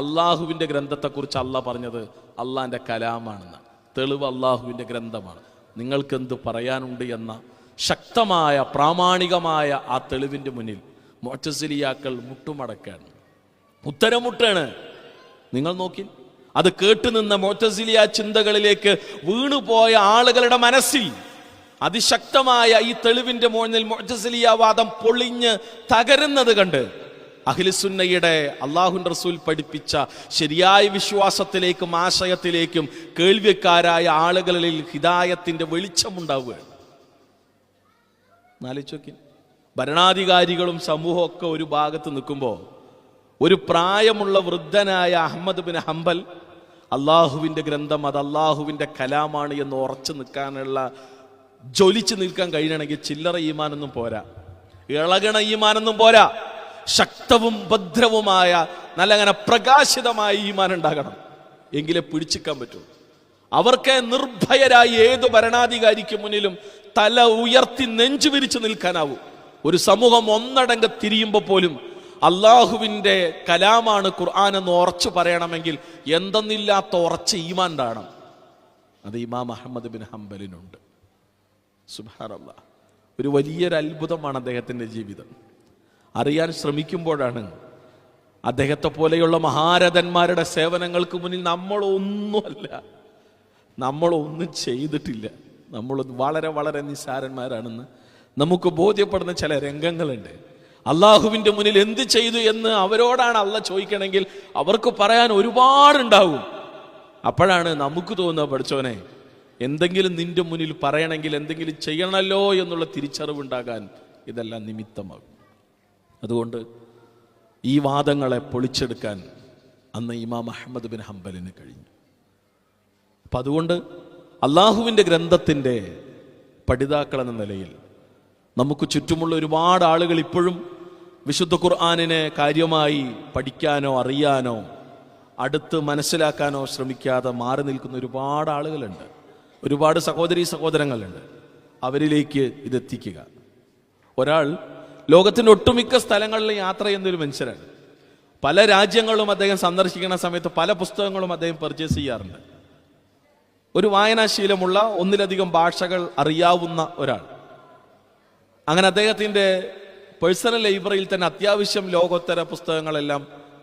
അള്ളാഹുവിന്റെ ഗ്രന്ഥത്തെക്കുറിച്ച് അള്ളാഹ് പറഞ്ഞത് അള്ളാഹിന്റെ കലാമാണെന്ന്. തെളിവ് അള്ളാഹുവിന്റെ ഗ്രന്ഥമാണ്. നിങ്ങൾക്ക് എന്ത് പറയാനുണ്ട് എന്ന ശക്തമായ പ്രാമാണികമായ ആ തെളിവിന്റെ മുന്നിൽ മുഅ്തസിലിയാക്കൾ മുട്ടുമടക്കാണ്, ഉത്തരമുട്ടാണ്. നിങ്ങൾ നോക്കി, അത് കേട്ടുനിന്ന മുഅ്തസിലിയ ചിന്തകളിലേക്ക് വീണുപോയ ആളുകളുടെ മനസ്സിൽ അതിശക്തമായ ഈ തെളിവിന്റെ മുന്നിൽ മുഅ്തസിലിയ വാദം പൊളിഞ്ഞ് തകരുന്നത് കണ്ട് അഹ്ലുസുന്നയുടെ അല്ലാഹുവിന്റെ റസൂൽ പഠിപ്പിച്ച ശരിയായ വിശ്വാസത്തിലേക്കും ആശയത്തിലേക്കും കേൾവിക്കാരായ ആളുകളിൽ ഹിദായത്തിന്റെ വെളിച്ചമുണ്ടാവുകയാണ്. നാലിച്ചോക്കി, ഭരണാധികാരികളും സമൂഹവും ഒക്കെ ഒരു ഭാഗത്ത് നിൽക്കുമ്പോൾ ഒരു പ്രായമുള്ള വൃദ്ധനായ അഹ്മദ് ബിൻ ഹംബൽ അള്ളാഹുവിന്റെ ഗ്രന്ഥം അത് അള്ളാഹുവിന്റെ കലാമാണ് എന്ന് ഉറച്ചു നിൽക്കാനുള്ള, ജ്വലിച്ചു നിൽക്കാൻ കഴിയണമെങ്കിൽ ചില്ലറ ഈമാനൊന്നും പോരാ, ഇളകണ ഈമാനൊന്നും പോരാ. ശക്തവും ഭദ്രവുമായ നല്ല പ്രകാശിതമായ ഈമാൻ ഉണ്ടാകണം, എങ്കിലേ പിടിച്ചിക്കാൻ പറ്റൂ. അവർക്ക് നിർഭയരായി ഏതു ഭരണാധികാരിക്ക് മുന്നിലും തല ഉയർത്തി നെഞ്ചു വിരിച്ചു നിൽക്കാനാവൂ. ഒരു സമൂഹം ഒന്നടങ്കം തിരിയുമ്പോൾ പോലും അള്ളാഹുവിന്റെ കലാമാണ് ഖുർആൻ എന്ന് ഉറച്ചു പറയണമെങ്കിൽ എന്തെന്നില്ലാത്ത ഉറച്ച ഈമാൻ ഉണ്ടാകണം. അത് ഇമാം അഹ്മദ് ബിൻ ഹംബലിനുണ്ട്. സുബ്ഹാനല്ലാഹ്, ഒരു വലിയൊരു അത്ഭുതമാണ് അദ്ദേഹത്തിന്റെ ജീവിതം. അറിയാൻ ശ്രമിക്കുമ്പോഴാണ് അദ്ദേഹത്തെ പോലെയുള്ള മഹാരഥന്മാരുടെ സേവനങ്ങൾക്ക് മുന്നിൽ നമ്മളൊന്നുമല്ല. നമ്മളൊന്നും ചെയ്തിട്ടില്ല, നമ്മൾ വളരെ വളരെ നിസ്സാരന്മാരാണെന്ന് നമുക്ക് ബോധ്യപ്പെടുന്ന ചില രംഗങ്ങളുണ്ട്. അള്ളാഹുവിൻ്റെ മുന്നിൽ എന്ത് ചെയ്തു എന്ന് അവരോടാണ് അള്ളാഹ് ചോദിക്കണമെങ്കിൽ അവർക്ക് പറയാൻ ഒരുപാടുണ്ടാവും. അപ്പോഴാണ് നമുക്ക് തോന്നുക, പഠിച്ചോനെ എന്തെങ്കിലും നിന്റെ മുന്നിൽ പറയണമെങ്കിൽ എന്തെങ്കിലും ചെയ്യണമല്ലോ എന്നുള്ള തിരിച്ചറിവുണ്ടാകാൻ ഇതെല്ലാം നിമിത്തമാകും. അതുകൊണ്ട് ഈ വാദങ്ങളെ പൊളിച്ചെടുക്കാൻ അന്ന് ഇമാം അഹ്മദ് ബിൻ ഹംബലിന് കഴിഞ്ഞു. അപ്പം അതുകൊണ്ട് അള്ളാഹുവിൻ്റെ ഗ്രന്ഥത്തിൻ്റെ പഠിതാക്കൾ എന്ന നിലയിൽ നമുക്ക് ചുറ്റുമുള്ള ഒരുപാട് ആളുകൾ ഇപ്പോഴും വിശുദ്ധ ഖുർആനിനെ കാര്യമായി പഠിക്കാനോ അറിയാനോ അടുത്ത് മനസ്സിലാക്കാനോ ശ്രമിക്കാതെ മാറി നിൽക്കുന്ന ഒരുപാട് ആളുകളുണ്ട്, ഒരുപാട് സഹോദരീ സഹോദരങ്ങളുണ്ട്. അവരിലേക്ക് ഇതെത്തിക്കുക. ഒരാൾ ലോകത്തിൻ്റെ ഒട്ടുമിക്ക സ്ഥലങ്ങളിൽ യാത്ര ചെയ്യുന്നൊരു മനുഷ്യരാണ്. പല രാജ്യങ്ങളും അദ്ദേഹം സന്ദർശിക്കുന്ന സമയത്ത് പല പുസ്തകങ്ങളും അദ്ദേഹം പർച്ചേസ് ചെയ്യാറുണ്ട്. ഒരു വായനാശീലമുള്ള, ഒന്നിലധികം ഭാഷകൾ അറിയാവുന്ന ഒരാൾ. അങ്ങനെ അദ്ദേഹത്തിൻ്റെ പേഴ്സണൽ ലൈബ്രറിയിൽ തന്നെ അത്യാവശ്യം ലോകോത്തര പുസ്തകങ്ങളെല്ലാം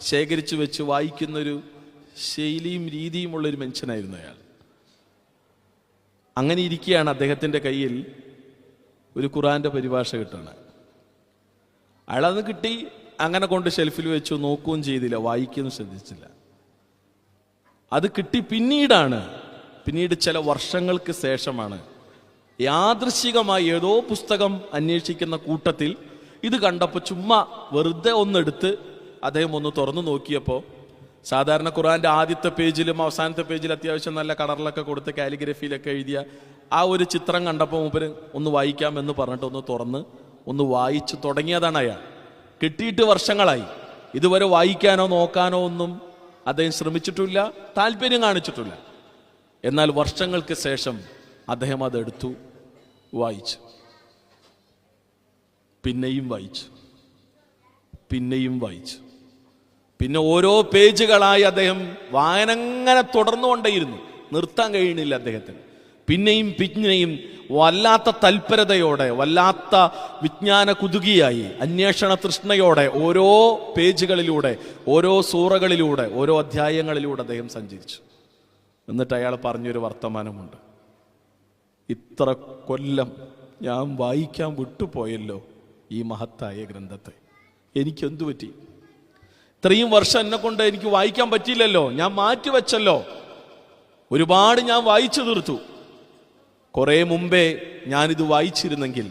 ശേഖരിച്ചു വെച്ച് വായിക്കുന്നൊരു ശൈലിയും രീതിയുമുള്ളൊരു മനുഷ്യനായിരുന്നു അയാൾ. അങ്ങനെ ഇരിക്കുകയാണ് അദ്ദേഹത്തിൻ്റെ കയ്യിൽ ഒരു ഖുർആന്റെ പരിഭാഷ കിട്ടുന്നത്. അയാളത് കിട്ടി, അങ്ങനെ കൊണ്ട് ഷെൽഫിൽ വെച്ചു, നോക്കുകയും ചെയ്തില്ല, വായിക്കുകയും ശ്രദ്ധിച്ചില്ല. അത് കിട്ടി പിന്നീട് ചില വർഷങ്ങൾക്ക് ശേഷമാണ് യാദൃശ്ചികമായി ഏതോ പുസ്തകം അന്വേഷിക്കുന്ന കൂട്ടത്തിൽ ഇത് കണ്ടപ്പോൾ ചുമ്മാ വെറുതെ ഒന്നെടുത്ത് അദ്ദേഹം ഒന്ന് തുറന്നു നോക്കിയപ്പോൾ സാധാരണ ഖുർആന്റെ ആദ്യത്തെ പേജിലും അവസാനത്തെ പേജിലും അത്യാവശ്യം നല്ല കളറിലൊക്കെ കൊടുത്ത് കാലിഗ്രഫിയിലൊക്കെ എഴുതിയ ആ ഒരു ചിത്രം കണ്ടപ്പോൾ മൂപ്പര് ഒന്ന് വായിക്കാമെന്ന് പറഞ്ഞിട്ട് ഒന്ന് തുറന്ന് ഒന്ന് വായിച്ചു തുടങ്ങിയതാണ് അയാൾ. കിട്ടിയിട്ട് വർഷങ്ങളായി. ഇതുവരെ വായിക്കാനോ നോക്കാനോ ഒന്നും അദ്ദേഹം ശ്രമിച്ചിട്ടില്ല, താല്പര്യം കാണിച്ചിട്ടില്ല. എന്നാൽ വർഷങ്ങൾക്ക് ശേഷം അദ്ദേഹം അതെടുത്തു, വായിച്ചു, പിന്നെയും വായിച്ചു, പിന്നെയും വായിച്ചു. പിന്നെ ഓരോ പേജുകളായി അദ്ദേഹം വായന അങ്ങനെ തുടർന്നുകൊണ്ടേയിരുന്നു, നിർത്താൻ കഴിയുന്നില്ല അദ്ദേഹത്തിന്. പിന്നെയും വല്ലാത്ത തൽപരതയോടെ, വല്ലാത്ത വിജ്ഞാന കുതുകിയായി, അന്വേഷണ തൃഷ്ണയോടെ ഓരോ പേജുകളിലൂടെ, ഓരോ സൂറകളിലൂടെ, ഓരോ അധ്യായങ്ങളിലൂടെ അദ്ദേഹം സഞ്ചരിച്ചു. എന്നിട്ട് അയാൾ പറഞ്ഞൊരു വർത്തമാനമുണ്ട്: ഇത്ര കൊല്ലം ഞാൻ വായിക്കാൻ വിട്ടുപോയല്ലോ ഈ മഹത്തായ ഗ്രന്ഥത്തെ, എനിക്കെന്തു പറ്റി? ഇത്രയും വർഷം എന്നെ കൊണ്ട് എനിക്ക് വായിക്കാൻ പറ്റിയില്ലല്ലോ, ഞാൻ മാറ്റിവെച്ചല്ലോ, ഒരുപാട് ഞാൻ വായിച്ചു തീർത്തു, കുറെ മുമ്പേ ഞാനിത് വായിച്ചിരുന്നെങ്കിൽ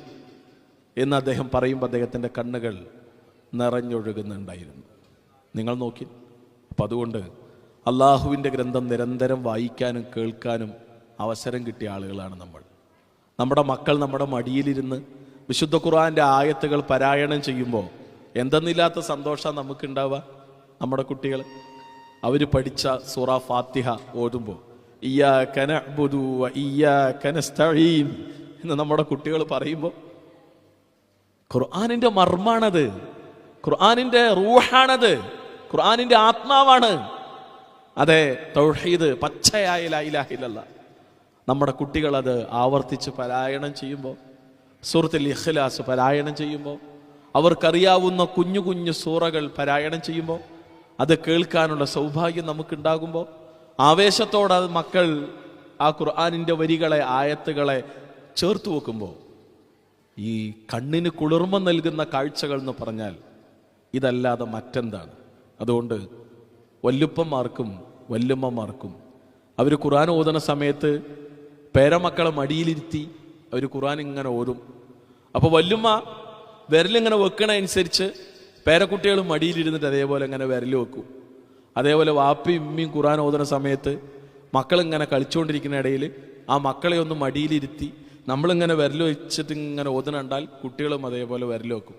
എന്ന് അദ്ദേഹം പറയുമ്പോൾ അദ്ദേഹത്തിൻ്റെ കണ്ണുകൾ നിറഞ്ഞൊഴുകുന്നുണ്ടായിരുന്നു. നിങ്ങൾ നോക്കി. അപ്പം അതുകൊണ്ട് അള്ളാഹുവിൻ്റെ ഗ്രന്ഥം നിരന്തരം വായിക്കാനും കേൾക്കാനും അവസരം കിട്ടിയ ആളുകളാണ് നമ്മൾ. നമ്മുടെ മക്കൾ നമ്മുടെ മടിയിലിരുന്ന് വിശുദ്ധ ഖുർആന്റെ ആയത്തുകൾ പാരായണം ചെയ്യുമ്പോൾ എന്തെന്നില്ലാത്ത സന്തോഷം നമുക്കുണ്ടാവുക. നമ്മുടെ കുട്ടികൾ അവർ പഠിച്ച സൂറ ഫാത്തിഹ ഓതുമ്പോൾ ഇയ്യാക നഅ്ബുദു വ ഇയ്യാക നസ്തഈൻ എന്ന് നമ്മുടെ കുട്ടികൾ പറയുമ്പോൾ ഖുർആനിന്റെ മർമ്മാണത്, ഖുർആനിന്റെ റൂഹാണത്, ഖുർആനിന്റെ ആത്മാവാണ്. അതെ, തൗഹീദ്, പച്ചയായ ലാ ഇലാഹ ഇല്ലല്ലാഹ്. നമ്മുടെ കുട്ടികൾ അത് ആവർത്തിച്ച് പാരായണം ചെയ്യുമ്പോൾ, സൂറത്തുൽ ഇഖ്ലാസ് പാരായണം ചെയ്യുമ്പോൾ, അവർക്കറിയാവുന്ന കുഞ്ഞു കുഞ്ഞു സൂറകൾ പാരായണം ചെയ്യുമ്പോൾ, അത് കേൾക്കാനുള്ള സൗഭാഗ്യം നമുക്കുണ്ടാകുമ്പോൾ, ആവേശത്തോടെ അത് മക്കൾ ആ ഖുർആനിന്റെ വരികളെ, ആയത്തുകളെ ചേർത്ത് വെക്കുമ്പോൾ, ഈ കണ്ണിന് കുളിർമ നൽകുന്ന കാഴ്ചകൾ എന്ന് പറഞ്ഞാൽ ഇതല്ലാതെ മറ്റെന്താണ്? അതുകൊണ്ട് വല്ലുപ്പന്മാർക്കും വല്ലുമ്മമാർക്കും അവർ ഖുർആൻ ഓതുന്ന സമയത്ത് പേരമക്കളെ മടിയിലിരുത്തി അവർ ഖുർആൻ ഇങ്ങനെ ഓതും. അപ്പോൾ വല്ലുമ്മ വിരലിങ്ങനെ വെക്കണനുസരിച്ച് പേരക്കുട്ടികൾ മടിയിലിരുന്നിട്ട് അതേപോലെ ഇങ്ങനെ വിരൽ വെക്കും. അതേപോലെ വാപ്പയും ഉമ്മയും ഖുർആൻ ഓതുന്ന സമയത്ത് മക്കളിങ്ങനെ കളിച്ചുകൊണ്ടിരിക്കുന്ന ഇടയിൽ ആ മക്കളെ ഒന്ന് മടിയിലിരുത്തി നമ്മളിങ്ങനെ വിരൽ വെച്ചിട്ട് ഇങ്ങനെ ഓതുന്നുണ്ടാൽ കുട്ടികളും അതേപോലെ വിരൽ വെക്കും.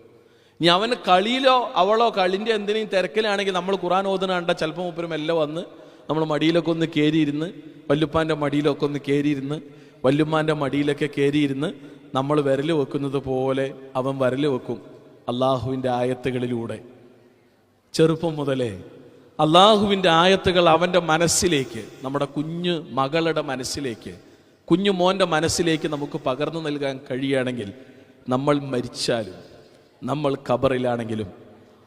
ഇനി അവന് കളിയിലോ അവളോ കളിൻ്റെ എന്തിനേയും തിരക്കിലാണെങ്കിൽ നമ്മൾ ഖുർആൻ ഓതുന്ന കണ്ട ചിലപ്പോൾ മൂപ്പരും എല്ലാം വന്ന് നമ്മൾ മടിയിലൊക്കെ ഒന്ന് കയറിയിരുന്ന്, വല്ലുപ്പാൻ്റെ മടിയിലൊക്കെ ഒന്ന് കയറിയിരുന്ന്, വല്ലുമ്മാൻ്റെ മടിയിലൊക്കെ കയറിയിരുന്ന് നമ്മൾ വിരൽ വെക്കുന്നത് പോലെ അവൻ വിരൽ വെക്കും അള്ളാഹുവിൻ്റെ ആയത്തുകളിലൂടെ. ചെറുപ്പം മുതലേ അള്ളാഹുവിൻ്റെ ആയത്തുകൾ അവൻ്റെ മനസ്സിലേക്ക്, നമ്മുടെ കുഞ്ഞു മകളുടെ മനസ്സിലേക്ക്, കുഞ്ഞു മോൻ്റെ മനസ്സിലേക്ക് നമുക്ക് പകർന്നു നൽകാൻ കഴിയുകയാണെങ്കിൽ നമ്മൾ മരിച്ചാലും നമ്മൾ ഖബറിലാണെങ്കിലും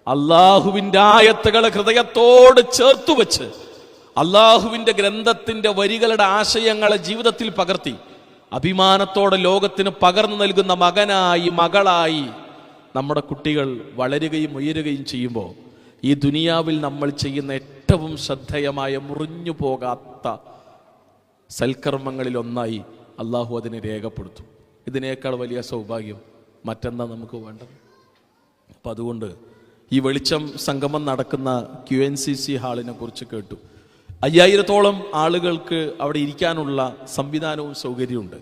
അള്ളാഹുവിൻ്റെ ആയത്തുകൾ ഹൃദയത്തോട് ചേർത്തു വെച്ച് അള്ളാഹുവിന്റെ ഗ്രന്ഥത്തിന്റെ വരികളുടെ ആശയങ്ങളെ ജീവിതത്തിൽ പകർത്തി അഭിമാനത്തോടെ ലോകത്തിന് പകർന്നു നൽകുന്ന മകനായി മകളായി നമ്മുടെ കുട്ടികൾ വളരുകയും ഉയരുകയും ചെയ്യുമ്പോൾ ഈ ദുനിയാവിൽ നമ്മൾ ചെയ്യുന്ന ഏറ്റവും ശ്രദ്ധേയമായ മുറിഞ്ഞു പോകാത്ത സൽക്കർമ്മങ്ങളിൽ ഒന്നായി അള്ളാഹു അതിനെ രേഖപ്പെടുത്തും. ഇതിനേക്കാൾ വലിയ സൗഭാഗ്യം മറ്റെന്താ നമുക്ക് വേണ്ടത്? അപ്പം അതുകൊണ്ട് ഈ വെളിച്ചം സംഗമം നടക്കുന്ന QNCC ഹാളിനെ കുറിച്ച് കേട്ടു. 5000-ഓളം ആളുകൾക്ക് അവിടെ ഇരിക്കാനുള്ള സംവിധാനവും സൗകര്യമുണ്ട്.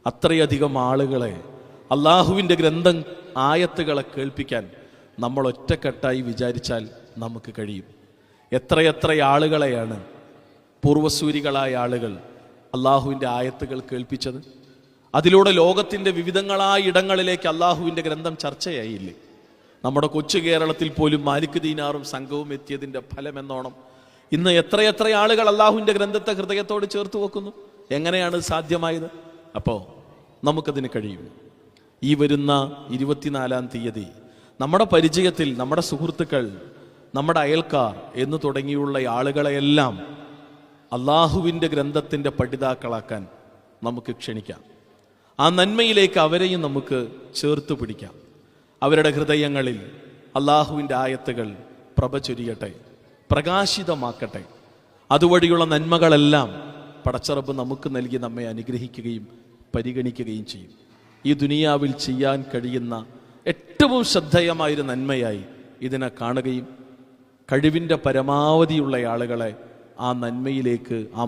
അത്രയധികം ആളുകളെ അള്ളാഹുവിൻ്റെ ഗ്രന്ഥം ആയത്തുകളെ കേൾപ്പിക്കാൻ നമ്മൾ ഒറ്റക്കെട്ടായി വിചാരിച്ചാൽ നമുക്ക് കഴിയും. എത്രയെത്ര ആളുകളെയാണ് പൂർവസൂരികളായ ആളുകൾ അള്ളാഹുവിൻ്റെ ആയത്തുകൾ കേൾപ്പിച്ചത്. അതിലൂടെ ലോകത്തിൻ്റെ വിവിധങ്ങളായ ഇടങ്ങളിലേക്ക് അള്ളാഹുവിൻ്റെ ഗ്രന്ഥം ചർച്ചയായില്ലേ? നമ്മുടെ കൊച്ചു കേരളത്തിൽ പോലും മാലിക് ദീനാറും സംഘവും എത്തിയതിൻ്റെ ഫലമെന്നോണം ഇന്ന് എത്രയെത്ര ആളുകൾ അള്ളാഹുവിൻ്റെ ഗ്രന്ഥത്തെ ഹൃദയത്തോട് ചേർത്ത് വെക്കുന്നു. എങ്ങനെയാണ് സാധ്യമായത്? അപ്പോൾ നമുക്കതിന് കഴിയും. ഈ വരുന്ന 24-ാം തീയതി നമ്മുടെ പരിചയത്തിൽ നമ്മുടെ സുഹൃത്തുക്കൾ, നമ്മുടെ അയൽക്കാർ എന്ന് തുടങ്ങിയുള്ള ആളുകളെയെല്ലാം അള്ളാഹുവിൻ്റെ ഗ്രന്ഥത്തിൻ്റെ പഠിതാക്കളാക്കാൻ നമുക്ക് ക്ഷണിക്കാം. ആ നന്മയിലേക്ക് അവരെയും നമുക്ക് ചേർത്ത് പിടിക്കാം. അവരുടെ ഹൃദയങ്ങളിൽ അള്ളാഹുവിൻ്റെ ആയത്തുകൾ പ്രഭ ചൊരിയട്ടെ, പ്രകാശിതമാക്കട്ടെ. അതുവഴിയുള്ള നന്മകളെല്ലാം പടച്ചറബ് നമുക്ക് നൽകി നമ്മെ അനുഗ്രഹിക്കുകയും പരിഗണിക്കുകയും ചെയ്യും. ഈ ദുനിയാവിൽ ചെയ്യാൻ കഴിയുന്ന ഏറ്റവും ശ്രദ്ധേയമായൊരു നന്മയായി ഇതിനെ കാണുകയും കഴിവിൻ്റെ പരമാവധിയുള്ള ആളുകളെ ആ നന്മയിലേക്ക്, ആ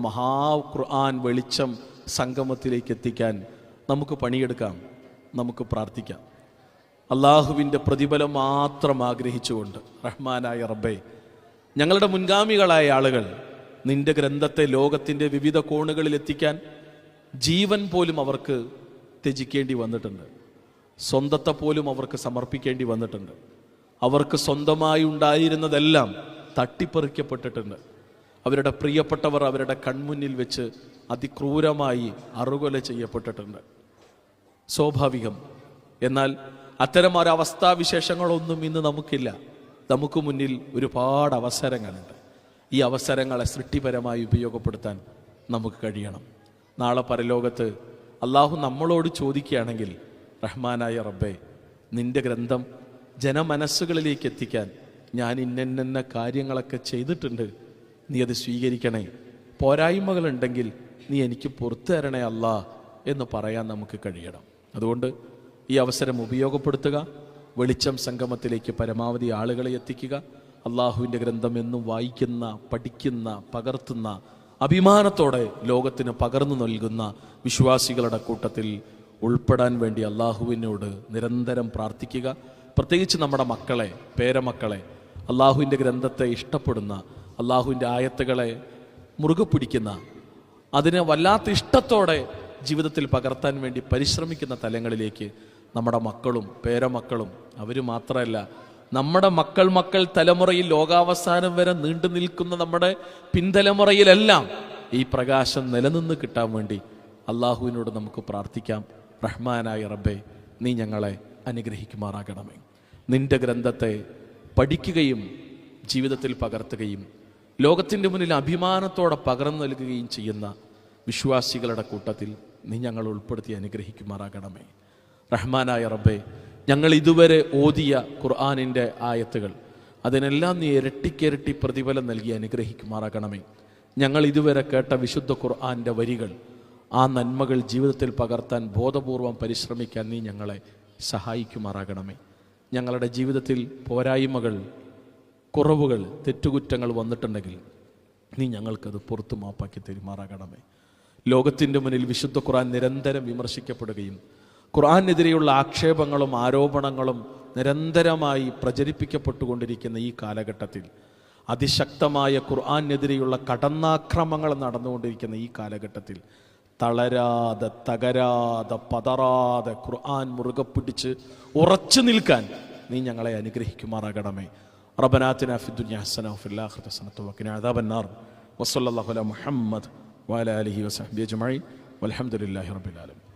ഖുർആൻ വെളിച്ചം സംഗമത്തിലേക്ക് എത്തിക്കാൻ നമുക്ക് പണിയെടുക്കാം, നമുക്ക് പ്രാർത്ഥിക്കാം. അള്ളാഹുവിൻ്റെ പ്രതിഫലം മാത്രം ആഗ്രഹിച്ചുകൊണ്ട് റഹ്മാനായ റബ്ബേ, ഞങ്ങളുടെ മുൻഗാമികളായ ആളുകൾ നിന്റെ ഗ്രന്ഥത്തെ ലോകത്തിൻ്റെ വിവിധ കോണുകളിൽ എത്തിക്കാൻ ജീവൻ പോലും അവർക്ക് ത്യജിക്കേണ്ടി വന്നിട്ടുണ്ട്. സ്വന്തത്തെ പോലും അവർക്ക് സമർപ്പിക്കേണ്ടി വന്നിട്ടുണ്ട്. അവർക്ക് സ്വന്തമായി ഉണ്ടായിരുന്നതെല്ലാം തട്ടിപ്പറിക്കപ്പെട്ടിട്ടുണ്ട്. അവരുടെ പ്രിയപ്പെട്ടവർ അവരുടെ കൺമുന്നിൽ വെച്ച് അതിക്രൂരമായി അറുകൊല ചെയ്യപ്പെട്ടിട്ടുണ്ട്. സ്വാഭാവികം. എന്നാൽ അത്തരം ഒരവസ്ഥാവിശേഷങ്ങളൊന്നും ഇന്ന് നമുക്കില്ല. നമുക്ക് മുന്നിൽ ഒരുപാട് അവസരങ്ങളുണ്ട്. ഈ അവസരങ്ങളെ സൃഷ്ടിപരമായി ഉപയോഗപ്പെടുത്താൻ നമുക്ക് കഴിയണം. നാളെ പരലോകത്ത് അള്ളാഹു നമ്മളോട് ചോദിക്കുകയാണെങ്കിൽ, റഹ്മാനായ റബ്ബേ, നിന്റെ ഗ്രന്ഥം ജനമനസ്സുകളിലേക്ക് എത്തിക്കാൻ ഞാൻ ഇന്ന കാര്യങ്ങളൊക്കെ ചെയ്തിട്ടുണ്ട്, നീ അത് സ്വീകരിക്കണേ, പോരായ്മകളുണ്ടെങ്കിൽ നീ എനിക്ക് പുറത്തു തരണേ അല്ലാ എന്ന് പറയാൻ നമുക്ക് കഴിയണം. അതുകൊണ്ട് ഈ അവസരം ഉപയോഗപ്പെടുത്തുക. വെളിച്ചം സംഗമത്തിലേക്ക് പരമാവധി ആളുകളെ എത്തിക്കുക. അള്ളാഹുവിൻ്റെ ഗ്രന്ഥം എന്നും വായിക്കുന്ന, പഠിക്കുന്ന, പകർത്തുന്ന, അഭിമാനത്തോടെ ലോകത്തിന് പകർന്നു നൽകുന്ന വിശ്വാസികളുടെ കൂട്ടത്തിൽ ഉൾപ്പെടാൻ വേണ്ടി അള്ളാഹുവിനോട് നിരന്തരം പ്രാർത്ഥിക്കുക. പ്രത്യേകിച്ച് നമ്മുടെ മക്കളെ, പേരമക്കളെ അള്ളാഹുവിൻ്റെ ഗ്രന്ഥത്തെ ഇഷ്ടപ്പെടുന്ന, അള്ളാഹുവിൻ്റെ ആയത്തുകളെ മുറുകെ പിടിക്കുന്ന, അതിനെ വല്ലാത്ത ഇഷ്ടത്തോടെ ജീവിതത്തിൽ പകർത്താൻ വേണ്ടി പരിശ്രമിക്കുന്ന തലങ്ങളിലേക്ക് നമ്മുടെ മക്കളും പേരമക്കളും, അവർ മാത്രമല്ല നമ്മുടെ മക്കൾ തലമുറയിൽ ലോകാവസാനം വരെ നീണ്ടു നിൽക്കുന്ന നമ്മുടെ പിൻതലമുറയിലെല്ലാം ഈ പ്രകാശം നിലനിന്ന് കിട്ടാൻ വേണ്ടി അള്ളാഹുവിനോട് നമുക്ക് പ്രാർത്ഥിക്കാം. റഹ്മാനായ റബ്ബേ, നീ ഞങ്ങളെ അനുഗ്രഹിക്കുമാറാകണമേ. നിന്റെ ഗ്രന്ഥത്തെ പഠിക്കുകയും ജീവിതത്തിൽ പകർത്തുകയും ലോകത്തിൻ്റെ മുന്നിൽ അഭിമാനത്തോടെ പകർന്നു നൽകുകയും ചെയ്യുന്ന വിശ്വാസികളുടെ കൂട്ടത്തിൽ നീ ഞങ്ങൾ ഉൾപ്പെടുത്തി അനുഗ്രഹിക്കുമാറാകണമേ. റഹ്മാനായ റബ്ബേ, ഞങ്ങൾ ഇതുവരെ ഓതിയ ഖുർആനിൻ്റെ ആയത്തുകൾ അതിനെല്ലാം നീ ഇരട്ടിക്കിരട്ടി പ്രതിഫലം നൽകി അനുഗ്രഹിക്കുമാറാകണമേ. ഞങ്ങൾ ഇതുവരെ കേട്ട വിശുദ്ധ ഖുർആൻ്റെ വരികൾ, ആ നന്മകൾ ജീവിതത്തിൽ പകർത്താൻ ബോധപൂർവം പരിശ്രമിക്കാൻ നീ ഞങ്ങളെ സഹായിക്കുമാറാകണമേ. ഞങ്ങളുടെ ജീവിതത്തിൽ പോരായ്മകൾ, കുറവുകൾ, തെറ്റുകുറ്റങ്ങൾ വന്നിട്ടുണ്ടെങ്കിൽ നീ ഞങ്ങൾക്കത് പുറത്തു മാപ്പാക്കി തരുമാറാകണമേ. ലോകത്തിൻ്റെ മുന്നിൽ വിശുദ്ധ ഖുർആൻ നിരന്തരം വിമർശിക്കപ്പെടുകയും ഖുർആനെതിരെയുള്ള ആക്ഷേപങ്ങളും ആരോപണങ്ങളും നിരന്തരമായി പ്രചരിപ്പിക്കപ്പെട്ടുകൊണ്ടിരിക്കുന്ന ഈ കാലഘട്ടത്തിൽ, അതിശക്തമായ ഖുർആനെതിരെയുള്ള കടന്നാക്രമങ്ങൾ നടന്നുകൊണ്ടിരിക്കുന്ന ഈ കാലഘട്ടത്തിൽ തളരാതെ, തകരാതെ, പതറാതെ ഖുർആൻ മുറുകെ പിടിച്ച് ഉറച്ചു നിൽക്കാൻ നീ ഞങ്ങളെ അനുഗ്രഹിക്കുമാറാകണമേ. റബ്ബനാ ആതിനാ ഫിദ്ദുനിയ ഹസന വഫിൽ ആഖിറതി ഹസനത വഖിനാ അദാബന്നാർ. വസല്ലല്ലാഹു അലാ മുഹമ്മദ് വഅലാ ആലിഹി വസഹ്ബിഹി അജ്മഈൻ വൽഹംദുലില്ലാഹി റബ്ബിൽ ആലമീൻ.